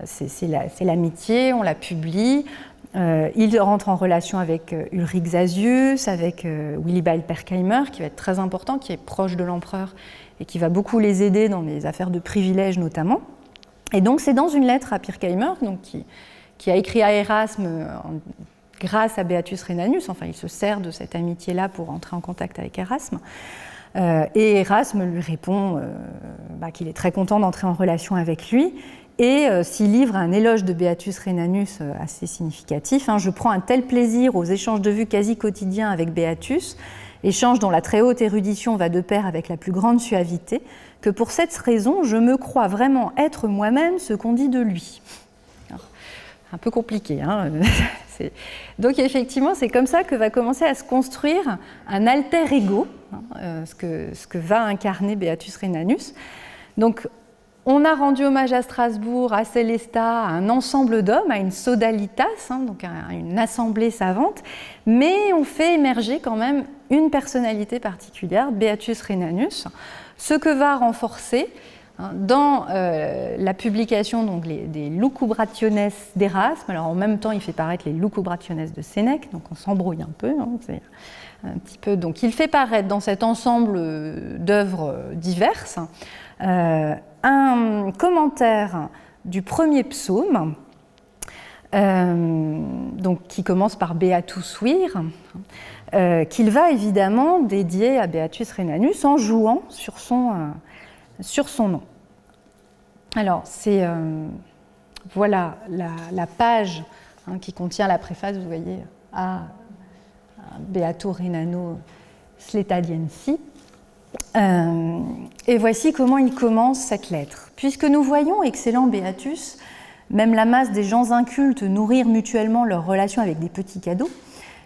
c'est l'amitié, on la publie. Il rentre en relation avec Ulrich Zasius, avec Willibald Pirkheimer, qui va être très important, qui est proche de l'empereur et qui va beaucoup les aider dans les affaires de privilèges notamment. Et donc c'est dans une lettre à Pirkheimer, donc, qui a écrit à Erasme grâce à Beatus Rhenanius, enfin il se sert de cette amitié-là pour entrer en contact avec Erasme, et Erasme lui répond qu'il est très content d'entrer en relation avec lui, et s'y livre un éloge de Beatus Rhenanius assez significatif. Je prends un tel plaisir aux échanges de vues quasi quotidiens avec Beatus, échange dont la très haute érudition va de pair avec la plus grande suavité, que pour cette raison, je me crois vraiment être moi-même ce qu'on dit de lui. Alors, un peu compliqué, hein. Donc effectivement, c'est comme ça que va commencer à se construire un alter ego, ce que va incarner Beatus Rhenanius. Donc, on a rendu hommage à Strasbourg, à Célestat, à un ensemble d'hommes, à une sodalitas, donc à une assemblée savante, mais on fait émerger quand même une personnalité particulière, Beatus Rhenanius, ce que va renforcer dans la publication donc, des Lucubrationes d'Erasme. Alors en même temps, il fait paraître les Lucubrationes de Sénèque, donc on s'embrouille un peu. C'est un petit peu. Donc il fait paraître dans cet ensemble d'œuvres diverses un commentaire du premier psaume, donc, qui commence par Beatus vir, qu'il va évidemment dédier à Beatus Rhenanius en jouant sur son nom. Alors, c'est voilà la page qui contient la préface, vous voyez, à Beato Rhenano Sletadiensi. Et voici comment il commence cette lettre. Puisque nous voyons, excellent Beatus, même la masse des gens incultes nourrir mutuellement leurs relations avec des petits cadeaux,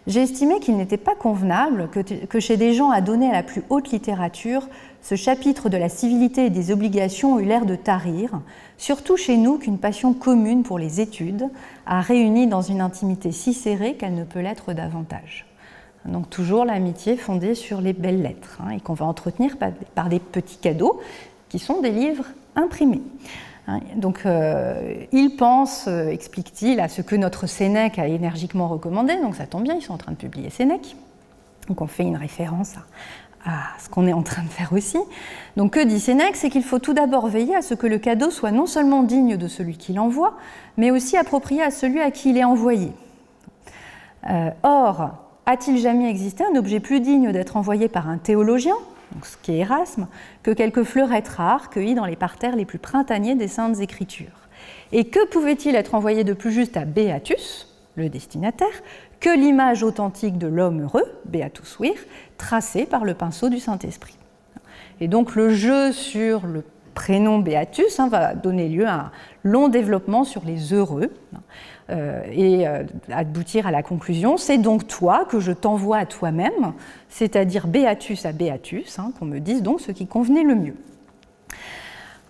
j'ai estimé qu'il n'était pas convenable que chez des gens adonnés à la plus haute littérature, ce chapitre de la civilité et des obligations eut l'air de tarir, surtout chez nous qu'une passion commune pour les études a réuni dans une intimité si serrée qu'elle ne peut l'être davantage. Donc toujours l'amitié fondée sur les belles lettres, et qu'on va entretenir par des petits cadeaux qui sont des livres imprimés. Donc il pense, explique-t-il, à ce que notre Sénèque a énergiquement recommandé, donc ça tombe bien, ils sont en train de publier Sénèque, donc on fait une référence à ce qu'on est en train de faire aussi. Donc que dit Sénèque? C'est qu'il faut tout d'abord veiller à ce que le cadeau soit non seulement digne de celui qui l'envoie, mais aussi approprié à celui à qui il est envoyé. Or, a-t-il jamais existé un objet plus digne d'être envoyé par un théologien, donc ce qui est Erasme, que quelques fleurettes rares cueillies dans les parterres les plus printaniers des Saintes Écritures? Et que pouvait-il être envoyé de plus juste à Beatus, le destinataire, que l'image authentique de l'homme heureux, Beatus vir, tracée par le pinceau du Saint-Esprit? Et donc le jeu sur le prénom Beatus va donner lieu à un long développement sur les heureux, et aboutir à la conclusion, c'est donc toi que je t'envoie à toi-même, c'est-à-dire Beatus à Beatus, qu'on me dise donc ce qui convenait le mieux.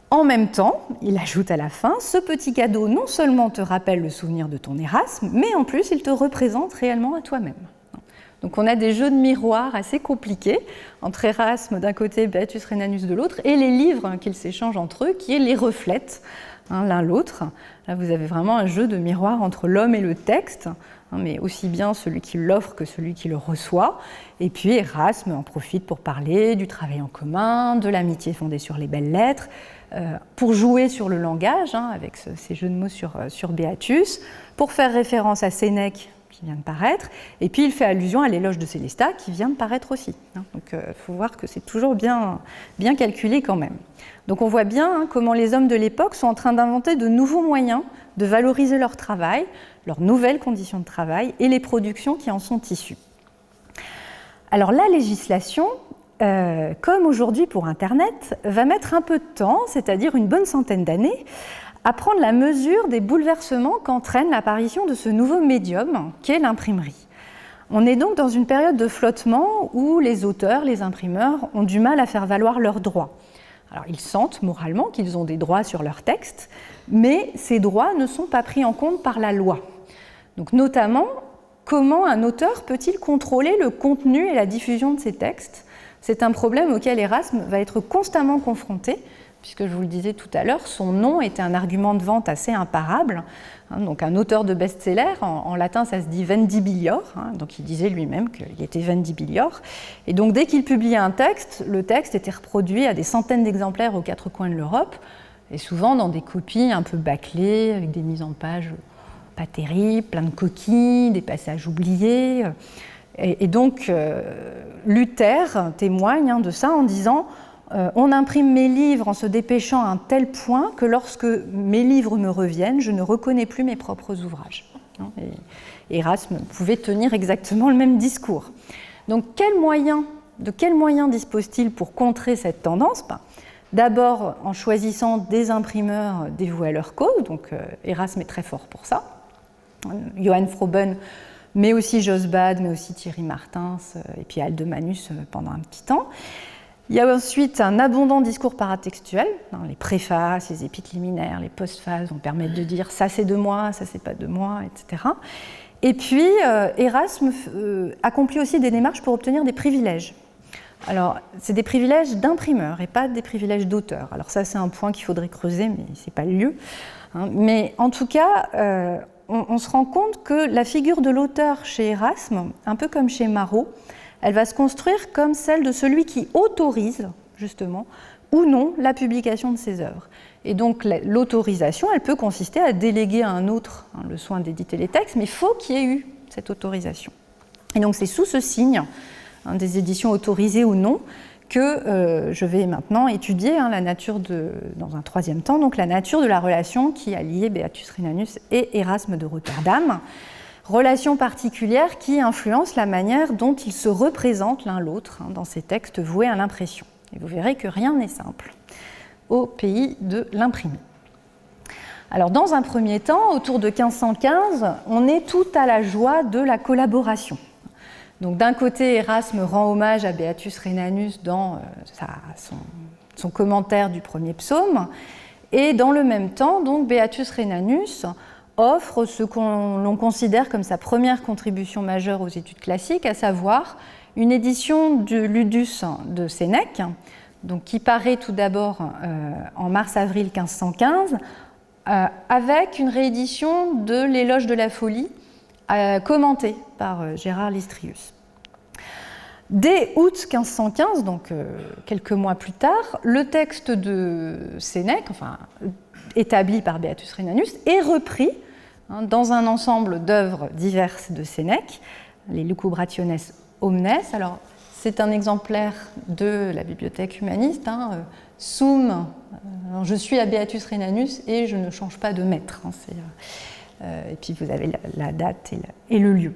En même temps, il ajoute à la fin, ce petit cadeau non seulement te rappelle le souvenir de ton Erasme, mais en plus il te représente réellement à toi-même. Donc on a des jeux de miroir assez compliqués entre Erasme d'un côté, Beatus Rhenanius de l'autre, et les livres qu'ils s'échangent entre eux qui les reflètent l'un l'autre. Là, vous avez vraiment un jeu de miroir entre l'homme et le texte, mais aussi bien celui qui l'offre que celui qui le reçoit. Et puis Erasme en profite pour parler du travail en commun, de l'amitié fondée sur les belles lettres, pour jouer sur le langage, avec ces jeux de mots sur Beatus, pour faire référence à Sénèque, qui vient de paraître, et puis il fait allusion à l'éloge de Célestat, qui vient de paraître aussi. Donc il faut voir que c'est toujours bien calculé quand même. Donc on voit bien comment les hommes de l'époque sont en train d'inventer de nouveaux moyens de valoriser leur travail, leurs nouvelles conditions de travail et les productions qui en sont issues. Alors la législation, comme aujourd'hui pour Internet, va mettre un peu de temps, c'est-à-dire une bonne centaine d'années, à prendre la mesure des bouleversements qu'entraîne l'apparition de ce nouveau médium qu'est l'imprimerie. On est donc dans une période de flottement où les auteurs, les imprimeurs ont du mal à faire valoir leurs droits. Alors ils sentent moralement qu'ils ont des droits sur leur texte, mais ces droits ne sont pas pris en compte par la loi. Donc notamment, comment un auteur peut-il contrôler le contenu et la diffusion de ses textes? C'est un problème auquel Erasme va être constamment confronté, puisque je vous le disais tout à l'heure, son nom était un argument de vente assez imparable. Donc un auteur de best-seller, en latin ça se dit vendibilior, donc il disait lui-même qu'il était vendibilior. Et donc dès qu'il publiait un texte, le texte était reproduit à des centaines d'exemplaires aux quatre coins de l'Europe, et souvent dans des copies un peu bâclées, avec des mises en page pas terribles, plein de coquilles, des passages oubliés. Et donc Luther témoigne de ça en disant on imprime mes livres en se dépêchant à un tel point que lorsque mes livres me reviennent, je ne reconnais plus mes propres ouvrages. Et Erasme pouvait tenir exactement le même discours. Donc de quels moyens dispose-t-il pour contrer cette tendance? D'abord en choisissant des imprimeurs dévoués à leur cause, donc Erasme est très fort pour ça. Johann Froben, mais aussi Josbad, mais aussi Thierry Martins, et puis Aldemanus pendant un petit temps. Il y a ensuite un abondant discours paratextuel, les préfaces, les épîtres liminaires, les postphases vont permettre de dire ça c'est de moi, ça c'est pas de moi, etc. Et puis Erasme accomplit aussi des démarches pour obtenir des privilèges. Alors c'est des privilèges d'imprimeur et pas des privilèges d'auteur. Alors ça c'est un point qu'il faudrait creuser, mais c'est pas le lieu. Mais en tout cas, on se rend compte que la figure de l'auteur chez Erasme, un peu comme chez Marot, elle va se construire comme celle de celui qui autorise, justement, ou non, la publication de ses œuvres. Et donc l'autorisation, elle peut consister à déléguer à un autre le soin d'éditer les textes, mais il faut qu'il y ait eu cette autorisation. Et donc c'est sous ce signe, des éditions autorisées ou non, que je vais maintenant étudier la nature dans un troisième temps, donc la nature de la relation qui a lié Beatus Rhenanus et Erasme de Rotterdam. Relation particulière qui influence la manière dont ils se représentent l'un l'autre dans ces textes voués à l'impression. Et vous verrez que rien n'est simple au pays de l'imprimé. Alors dans un premier temps, autour de 1515, on est tout à la joie de la collaboration. Donc d'un côté, Erasme rend hommage à Beatus Rhenanus dans son commentaire du premier psaume, et dans le même temps, donc, Beatus Rhenanus offre ce l'on considère comme sa première contribution majeure aux études classiques, à savoir une édition du Ludus de Sénèque, donc qui paraît tout d'abord en mars-avril 1515, avec une réédition de l'Éloge de la folie, commentée par Gérard Listrius. Dès août 1515, donc quelques mois plus tard, le texte de Sénèque, établi par Beatus Rhenanus, est repris dans un ensemble d'œuvres diverses de Sénèque, les Lucubrationes Omnes. Alors, c'est un exemplaire de la bibliothèque humaniste, Sum, je suis à Beatus Rhenanus et je ne change pas de maître. Et puis vous avez la date et le lieu.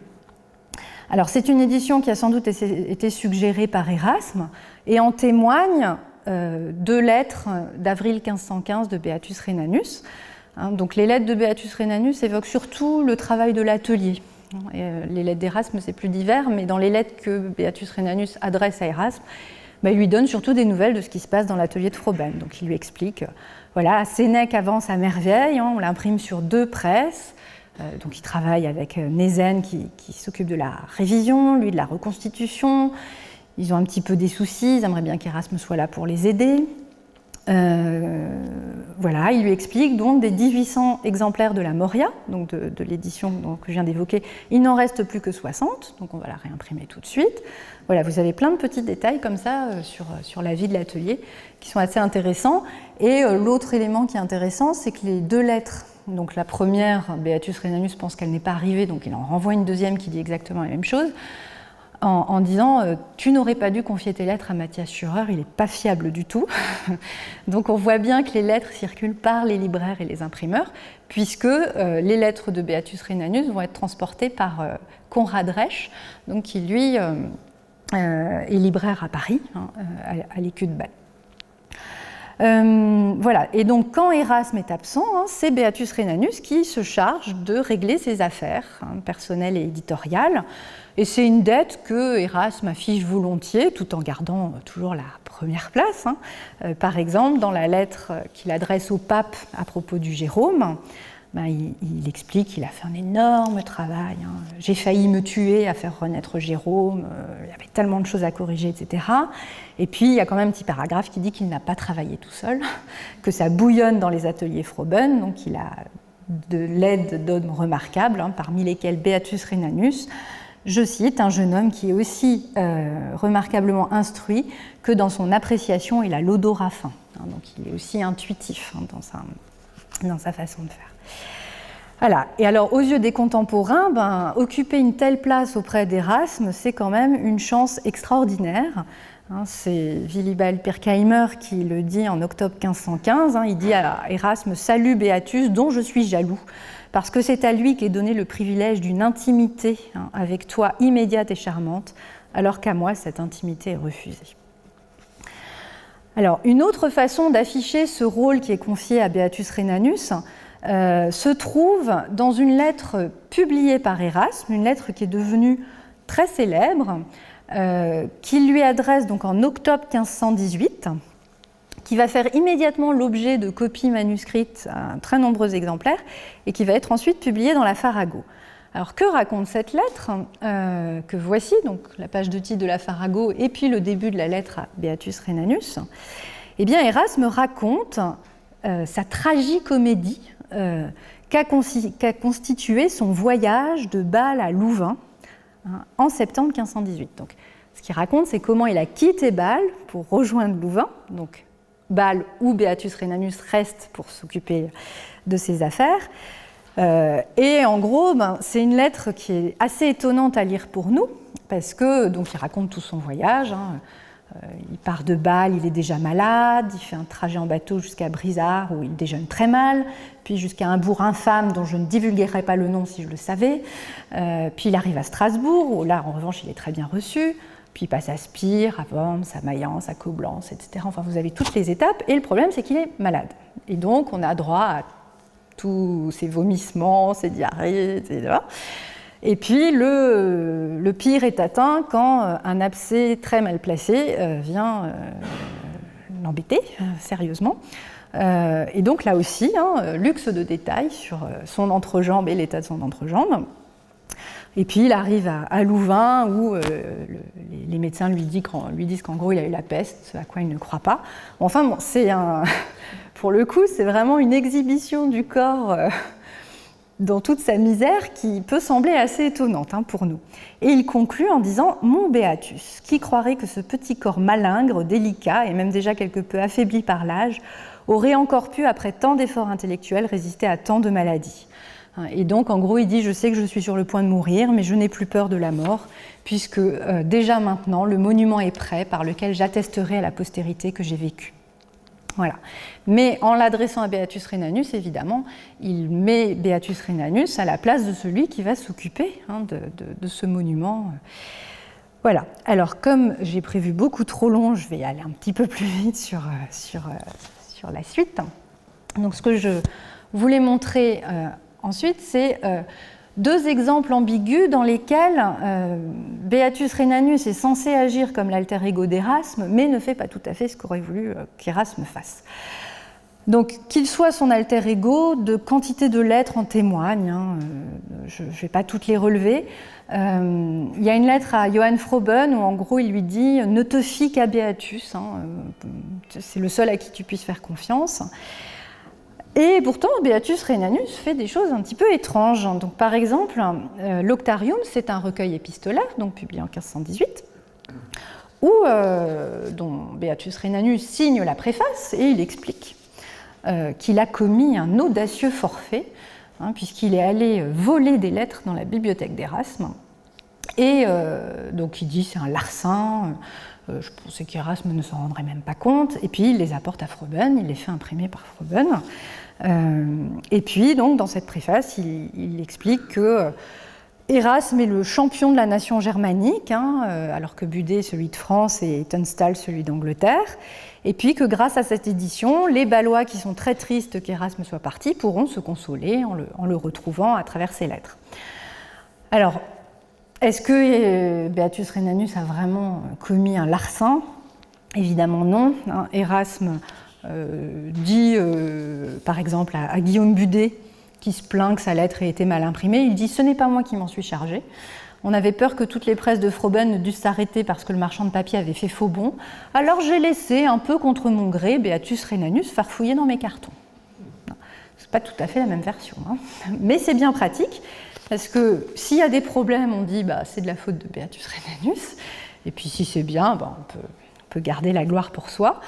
Alors, c'est une édition qui a sans doute été suggérée par Erasme et en témoigne deux lettres d'avril 1515 de Beatus Rhenanus. Donc les lettres de Beatus Rhenanus évoquent surtout le travail de l'atelier. Les lettres d'Erasme, c'est plus divers, mais dans les lettres que Beatus Rhenanus adresse à Erasme, il lui donne surtout des nouvelles de ce qui se passe dans l'atelier de Froben. Donc il lui explique, voilà, Sénèque avance à merveille, on l'imprime sur 2 presses, donc il travaille avec Nézen qui s'occupe de la révision, lui de la reconstitution. Ils ont un petit peu des soucis, ils aimeraient bien qu'Erasme soit là pour les aider. Voilà, il lui explique donc des 1800 exemplaires de la Moria, donc de l'édition que je viens d'évoquer, il n'en reste plus que 60, donc on va la réimprimer tout de suite. Voilà, vous avez plein de petits détails comme ça sur la vie de l'atelier qui sont assez intéressants. Et l'autre élément qui est intéressant, c'est que les 2 lettres, donc la première, Beatus Rhenanus pense qu'elle n'est pas arrivée, donc il en renvoie une deuxième qui dit exactement la même chose, en disant tu n'aurais pas dû confier tes lettres à Matthias Schürer, il n'est pas fiable du tout. Donc on voit bien que les lettres circulent par les libraires et les imprimeurs, puisque les lettres de Beatus Rhenanus vont être transportées par Konrad Resch, donc qui lui est libraire à Paris, à l'Écu de Bâle. Voilà, et donc quand Erasme est absent, c'est Beatus Rhenanus qui se charge de régler ses affaires personnelles et éditoriales. Et c'est une dette que Erasme affiche volontiers, tout en gardant toujours la première place. Par exemple, dans la lettre qu'il adresse au pape à propos du Jérôme, il explique qu'il a fait un énorme travail. J'ai failli me tuer à faire renaître Jérôme, il y avait tellement de choses à corriger, etc. Et puis, il y a quand même un petit paragraphe qui dit qu'il n'a pas travaillé tout seul, que ça bouillonne dans les ateliers Froben, donc il a de l'aide d'hommes remarquables, parmi lesquels Beatus Rhenanus, je cite, un jeune homme qui est aussi remarquablement instruit que dans son appréciation il a l'odorat fin. Donc il est aussi intuitif dans sa façon de faire. Voilà. Et alors, aux yeux des contemporains, occuper une telle place auprès d'Erasme, c'est quand même une chance extraordinaire. C'est Willibald Pirkheimer qui le dit en octobre 1515. Il dit à Erasme « Salut Beatus, dont je suis jaloux, parce que c'est à lui qu'est donné le privilège d'une intimité avec toi immédiate et charmante, alors qu'à moi, cette intimité est refusée. » Alors, une autre façon d'afficher ce rôle qui est confié à Beatus Rhenanus se trouve dans une lettre publiée par Erasme, une lettre qui est devenue très célèbre, qu'il lui adresse donc en octobre 1518, qui va faire immédiatement l'objet de copies manuscrites à très nombreux exemplaires et qui va être ensuite publiée dans la Farago. Alors que raconte cette lettre que voici, donc la page de titre de la Farago et puis le début de la lettre à Beatus Rhenanus? Eh bien, Erasme raconte sa tragicomédie qu'a constitué son voyage de Bâle à Louvain en septembre 1518. Donc, ce qu'il raconte, c'est comment il a quitté Bâle pour rejoindre Louvain, donc Bâle où Beatus Rhenanus reste pour s'occuper de ses affaires. Et en gros, c'est une lettre qui est assez étonnante à lire pour nous, parce que donc il raconte tout son voyage. Il part de Bâle, il est déjà malade, il fait un trajet en bateau jusqu'à Brizard où il déjeune très mal, puis jusqu'à un bourg infâme dont je ne divulguerai pas le nom si je le savais, puis il arrive à Strasbourg où là en revanche il est très bien reçu, puis il passe à Spire, à Worms, à Mayence, à Coblence, etc. Enfin vous avez toutes les étapes et le problème c'est qu'il est malade. Et donc on a droit à tous ces vomissements, ces diarrhées, etc. Et puis le pire est atteint quand un abcès très mal placé vient l'embêter sérieusement. Et donc là aussi, luxe de détails sur son entrejambe et l'état de son entrejambe. Et puis il arrive à Louvain où les médecins lui disent qu'en gros il a eu la peste, à quoi il ne croit pas. Enfin bon, pour le coup, c'est vraiment une exhibition du corps dans toute sa misère qui peut sembler assez étonnante pour nous. Et il conclut en disant « Mon Beatus, qui croirait que ce petit corps malingre, délicat et même déjà quelque peu affaibli par l'âge, aurait encore pu, après tant d'efforts intellectuels, résister à tant de maladies ?» Et donc, en gros, il dit « Je sais que je suis sur le point de mourir, mais je n'ai plus peur de la mort, puisque déjà maintenant, le monument est prêt par lequel j'attesterai à la postérité que j'ai vécu. » Voilà. Mais en l'adressant à Beatus Rhenanus, évidemment, il met Beatus Rhenanus à la place de celui qui va s'occuper de ce monument. Voilà. Alors, comme j'ai prévu beaucoup trop long, je vais aller un petit peu plus vite sur la suite. Donc, ce que je voulais montrer ensuite, c'est deux exemples ambigus dans lesquels Beatus Rhenanus est censé agir comme l'alter ego d'Erasme, mais ne fait pas tout à fait ce qu'aurait voulu qu'Erasme fasse. Donc, qu'il soit son alter ego, de quantité de lettres en témoignent, je ne vais pas toutes les relever. Il y a une lettre à Johann Froben où en gros il lui dit « Ne te fie qu'à Beatus, c'est le seul à qui tu puisses faire confiance ». Et pourtant, Beatus Rhenanus fait des choses un petit peu étranges. Donc, par exemple, l'Octarium, c'est un recueil épistolaire, donc publié en 1518, dont Beatus Rhenanus signe la préface et il explique qu'il a commis un audacieux forfait, puisqu'il est allé voler des lettres dans la bibliothèque d'Erasme. Et donc, il dit c'est un larcin. Je pensais qu'Erasme ne s'en rendrait même pas compte. Et puis, il les apporte à Froben, il les fait imprimer par Froben. Et puis, donc, dans cette préface, il explique que Erasme est le champion de la nation germanique, alors que Bude est celui de France et Tunstall celui d'Angleterre. Et puis que grâce à cette édition, les Balois qui sont très tristes qu'Erasme soit parti pourront se consoler en le retrouvant à travers ses lettres. Alors, est-ce que Beatus Rhenanius a vraiment commis un larcin? Évidemment non. Erasme dit, par exemple, à Guillaume Bude, qui se plaint que sa lettre ait été mal imprimée, il dit « Ce n'est pas moi qui m'en suis chargé. On avait peur que toutes les presses de Froben ne dussent s'arrêter parce que le marchand de papier avait fait faux bond. Alors j'ai laissé, un peu contre mon gré, Beatus Rhenanius farfouiller dans mes cartons. » C'est pas tout à fait la même version, mais c'est bien pratique, parce que s'il y a des problèmes, on dit c'est de la faute de Beatus Rhenanius, et puis si c'est bien, on peut garder la gloire pour soi.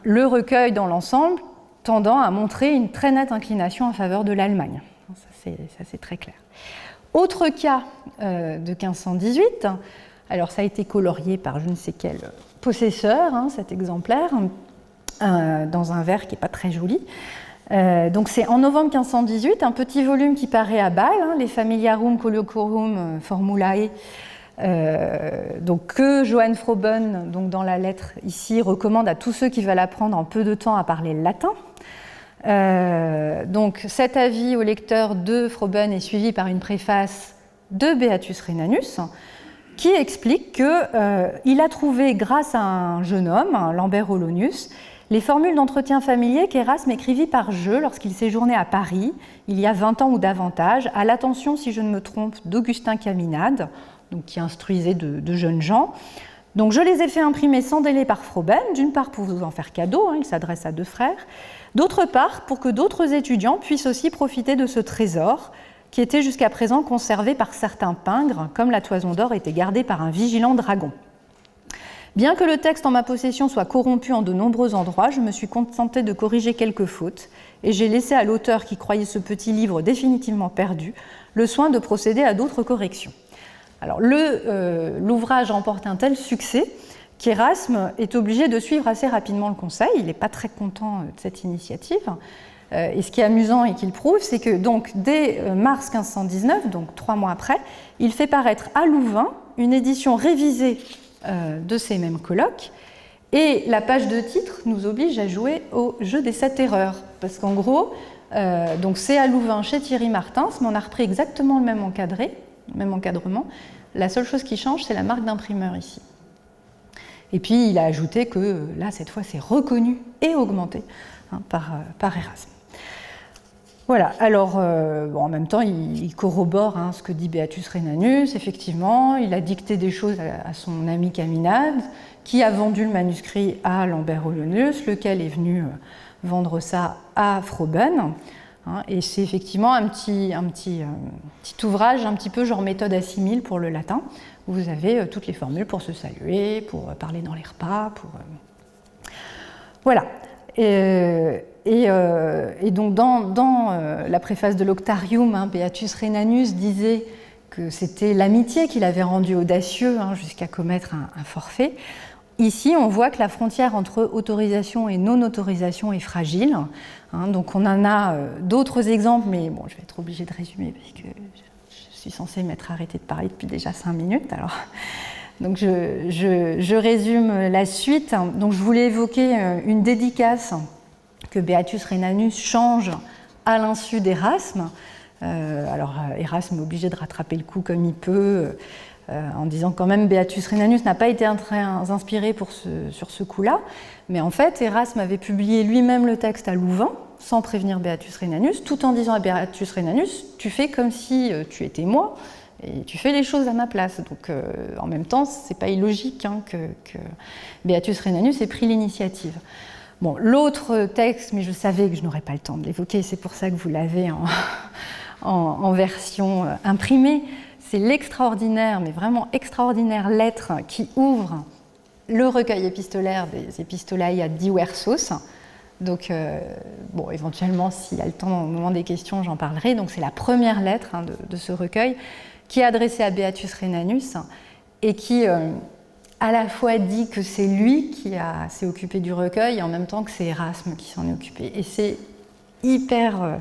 Le recueil dans l'ensemble tendant à montrer une très nette inclination en faveur de l'Allemagne. Ça, c'est très clair. Autre cas de 1518, alors ça a été colorié par je ne sais quel possesseur, cet exemplaire, dans un vers qui n'est pas très joli. Donc c'est en novembre 1518, un petit volume qui paraît à Bâle, les Familiarum Colloquorum Formulae, donc que Johann Froben, donc dans la lettre ici, recommande à tous ceux qui veulent apprendre en peu de temps à parler le latin. Donc cet avis au lecteur de Froben est suivi par une préface de Beatus Rhenanius qui explique qu'il a trouvé, grâce à un jeune homme, Lambert Aulonius, les formules d'entretien familier qu'Erasme écrivit par jeu lorsqu'il séjournait à Paris, il y a 20 ans ou davantage, à l'attention, si je ne me trompe, d'Augustin Caminade, donc qui instruisait de jeunes gens. Donc je les ai fait imprimer sans délai par Froben, d'une part pour vous en faire cadeau, il s'adresse à deux frères, d'autre part pour que d'autres étudiants puissent aussi profiter de ce trésor qui était jusqu'à présent conservé par certains pingres, comme la toison d'or était gardée par un vigilant dragon. Bien que le texte en ma possession soit corrompu en de nombreux endroits, je me suis contentée de corriger quelques fautes, et j'ai laissé à l'auteur qui croyait ce petit livre définitivement perdu le soin de procéder à d'autres corrections. Alors, l'ouvrage remporte un tel succès qu'Erasme est obligé de suivre assez rapidement le conseil. Il n'est pas très content de cette initiative. Et ce qui est amusant et qu'il prouve, c'est que donc, dès mars 1519, donc 3 mois après, il fait paraître à Louvain une édition révisée de ces mêmes colloques. Et la page de titre nous oblige à jouer au jeu des 7 erreurs. Parce qu'en gros, donc c'est à Louvain chez Thierry Martins, mais on a repris exactement le même encadrement. La seule chose qui change, c'est la marque d'imprimeur ici. Et puis, il a ajouté que là, cette fois, c'est reconnu et augmenté par Erasme. Voilà, alors, en même temps, il corrobore ce que dit Beatus Rhenanius, effectivement. Il a dicté des choses à son ami Caminade, qui a vendu le manuscrit à Lambert Aulonius, lequel est venu vendre ça à Froben. Et c'est effectivement un petit ouvrage, un petit peu genre méthode assimile pour le latin, où vous avez toutes les formules pour se saluer, pour parler dans les repas, Voilà. Et donc dans la préface de l'Octarium, Beatus Rhenanius disait que c'était l'amitié qui l'avait rendu audacieux jusqu'à commettre un forfait. Ici, on voit que la frontière entre autorisation et non-autorisation est fragile. Donc on en a d'autres exemples, mais bon, je vais être obligée de résumer parce que je suis censée m'être arrêtée de parler depuis déjà 5 minutes. Alors. Donc je résume la suite. Donc je voulais évoquer une dédicace que Beatus Rhenanius change à l'insu d'Erasme. Alors Erasme est obligé de rattraper le coup comme il peut, en disant quand même Beatus Rhenanius n'a pas été très inspiré sur ce coup-là, mais en fait Erasme avait publié lui-même le texte à Louvain sans prévenir Beatus Rhenanius, tout en disant à Beatus Rhenanius « tu fais comme si tu étais moi et tu fais les choses à ma place ». Donc en même temps, c'est pas illogique que Beatus Rhenanius ait pris l'initiative. Bon, l'autre texte, mais je savais que je n'aurais pas le temps de l'évoquer, c'est pour ça que vous l'avez en version imprimée, c'est l'extraordinaire, mais vraiment extraordinaire lettre qui ouvre le recueil épistolaire des Epistolae ad Diversos. Donc, bon, éventuellement, s'il y a le temps au moment des questions, j'en parlerai. Donc, c'est la première lettre de ce recueil qui est adressée à Beatus Rhenanius et qui, à la fois, dit que c'est lui qui s'est occupé du recueil et en même temps que c'est Erasme qui s'en est occupé. Et c'est hyper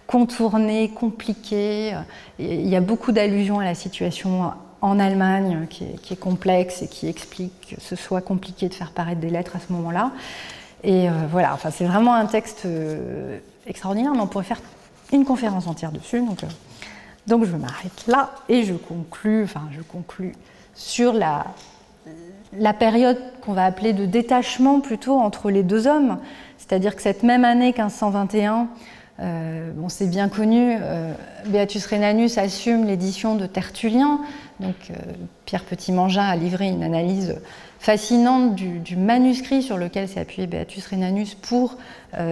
contourné, compliqué. Il y a beaucoup d'allusions à la situation en Allemagne qui est complexe et qui explique que ce soit compliqué de faire paraître des lettres à ce moment-là. Et voilà, enfin, c'est vraiment un texte extraordinaire, mais on pourrait faire une conférence entière dessus. Donc je m'arrête là et je conclus sur la période qu'on va appeler de détachement plutôt entre les deux hommes. C'est-à-dire que cette même année 1521, c'est bien connu, Beatus Rhenanus assume l'édition de Tertullien. Donc Pierre Petit-Mangin a livré une analyse fascinante du manuscrit sur lequel s'est appuyé Beatus Rhenanus pour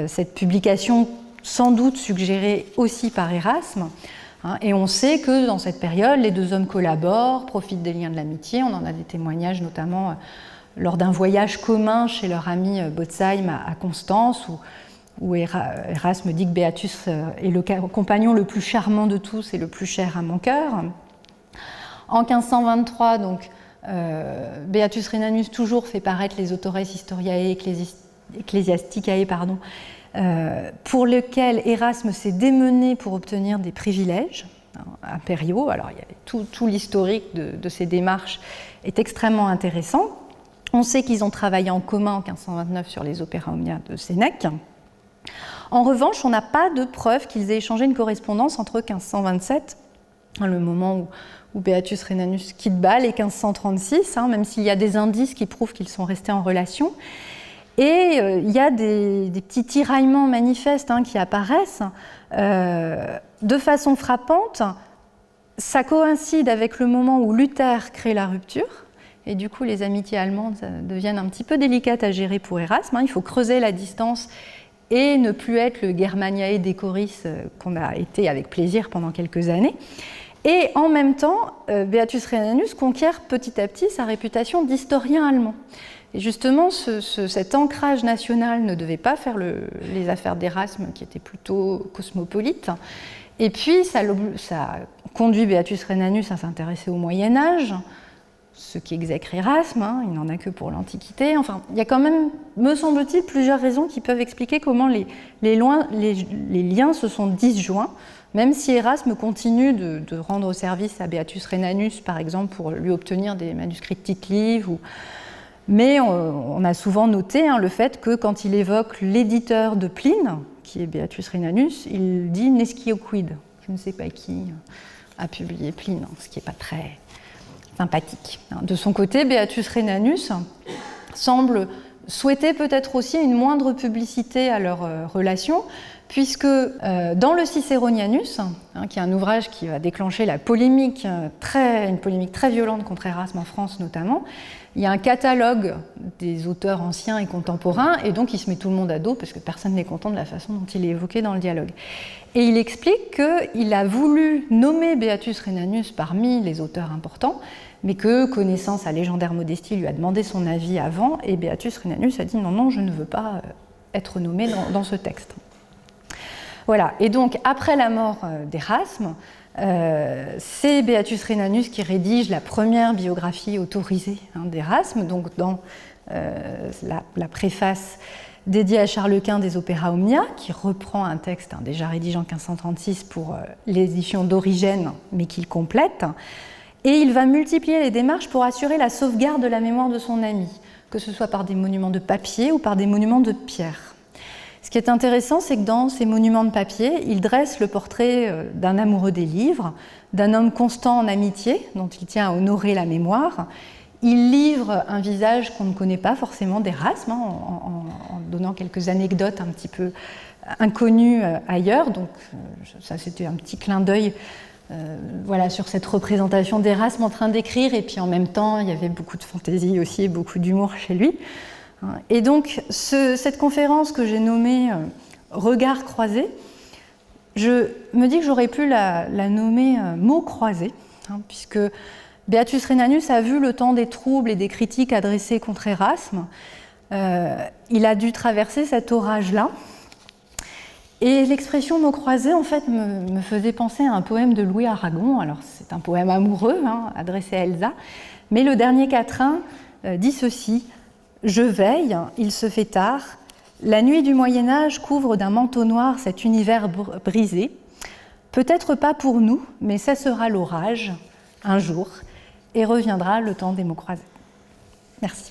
cette publication sans doute suggérée aussi par Erasme. Et on sait que dans cette période, les deux hommes collaborent, profitent des liens de l'amitié. On en a des témoignages notamment lors d'un voyage commun chez leur ami Botzheim à Constance, où Erasme dit que Beatus est le compagnon le plus charmant de tous et le plus cher à mon cœur. En 1523, donc, Beatus Rhenanus toujours fait paraître les Autores Historiae Ecclesiasticae, pour lesquels Erasme s'est démené pour obtenir des privilèges impériaux. Alors, il y avait tout l'historique de ces démarches est extrêmement intéressant. On sait qu'ils ont travaillé en commun en 1529 sur les Opera Omnia de Sénèque. En revanche, on n'a pas de preuve qu'ils aient échangé une correspondance entre 1527, le moment où Beatus Rhenanus quitte Bâle, et 1536, même s'il y a des indices qui prouvent qu'ils sont restés en relation. Et il y a des petits tiraillements manifestes qui apparaissent de façon frappante. Ça coïncide avec le moment où Luther crée la rupture, et du coup les amitiés allemandes deviennent un petit peu délicates à gérer pour Erasme. Il faut creuser la distance et ne plus être le Germaniae decoris qu'on a été avec plaisir pendant quelques années. Et en même temps, Beatus Rhenanus conquiert petit à petit sa réputation d'historien allemand. Et justement, cet ancrage national ne devait pas faire les affaires d'Erasme, qui étaient plutôt cosmopolites. Et puis, ça conduit Beatus Rhenanus à s'intéresser au Moyen-Âge, ce qui exècre Erasme, il n'en a que pour l'Antiquité. Enfin, il y a quand même, me semble-t-il, plusieurs raisons qui peuvent expliquer comment les liens se sont disjoints, même si Erasme continue de rendre service à Beatus Rhenanus, par exemple, pour lui obtenir des manuscrits de Tite-Live. Mais on a souvent noté le fait que quand il évoque l'éditeur de Pline, qui est Beatus Rhenanus, il dit « Nescio quid », je ne sais pas qui a publié Pline, ce qui n'est pas très sympathique. De son côté, Beatus Rhenanus semble souhaiter peut-être aussi une moindre publicité à leur relation, puisque dans le Ciceronianus, qui est un ouvrage qui va déclencher une polémique très violente contre Erasme en France notamment, il y a un catalogue des auteurs anciens et contemporains, et donc il se met tout le monde à dos parce que personne n'est content de la façon dont il est évoqué dans le dialogue. Et il explique qu'il a voulu nommer Beatus Rhenanus parmi les auteurs importants, mais que, connaissant sa légendaire modestie, lui a demandé son avis avant, et Beatus Rhenanus a dit non, je ne veux pas être nommé dans ce texte. Voilà, et donc après la mort d'Erasme, c'est Beatus Rhenanus qui rédige la première biographie autorisée d'Erasme, donc dans la préface dédiée à Charles Quint des Opera Omnia, qui reprend un texte déjà rédigé en 1536 pour l'édition d'Origène, mais qu'il complète. Et il va multiplier les démarches pour assurer la sauvegarde de la mémoire de son ami, que ce soit par des monuments de papier ou par des monuments de pierre. Ce qui est intéressant, c'est que dans ces monuments de papier, il dresse le portrait d'un amoureux des livres, d'un homme constant en amitié, dont il tient à honorer la mémoire. Il livre un visage qu'on ne connaît pas forcément d'Erasme, en donnant quelques anecdotes un petit peu inconnues ailleurs. Donc ça, c'était un petit clin d'œil sur cette représentation d'Erasme en train d'écrire. Et puis en même temps, il y avait beaucoup de fantaisie aussi et beaucoup d'humour chez lui. Et donc, cette conférence que j'ai nommée « Regards croisés », je me dis que j'aurais pu la nommer « Mots croisés », puisque Beatus Rhenanus a vu le temps des troubles et des critiques adressées contre Erasme. Il a dû traverser cet orage-là. Et l'expression « mots croisés », en fait, me faisait penser à un poème de Louis Aragon. Alors, c'est un poème amoureux, adressé à Elsa. Mais le dernier quatrain dit ceci: « Je veille, il se fait tard, la nuit du Moyen-Âge couvre d'un manteau noir cet univers brisé, Peut-être pas pour nous, mais cessera l'orage un jour et reviendra le temps des mots croisés. Merci.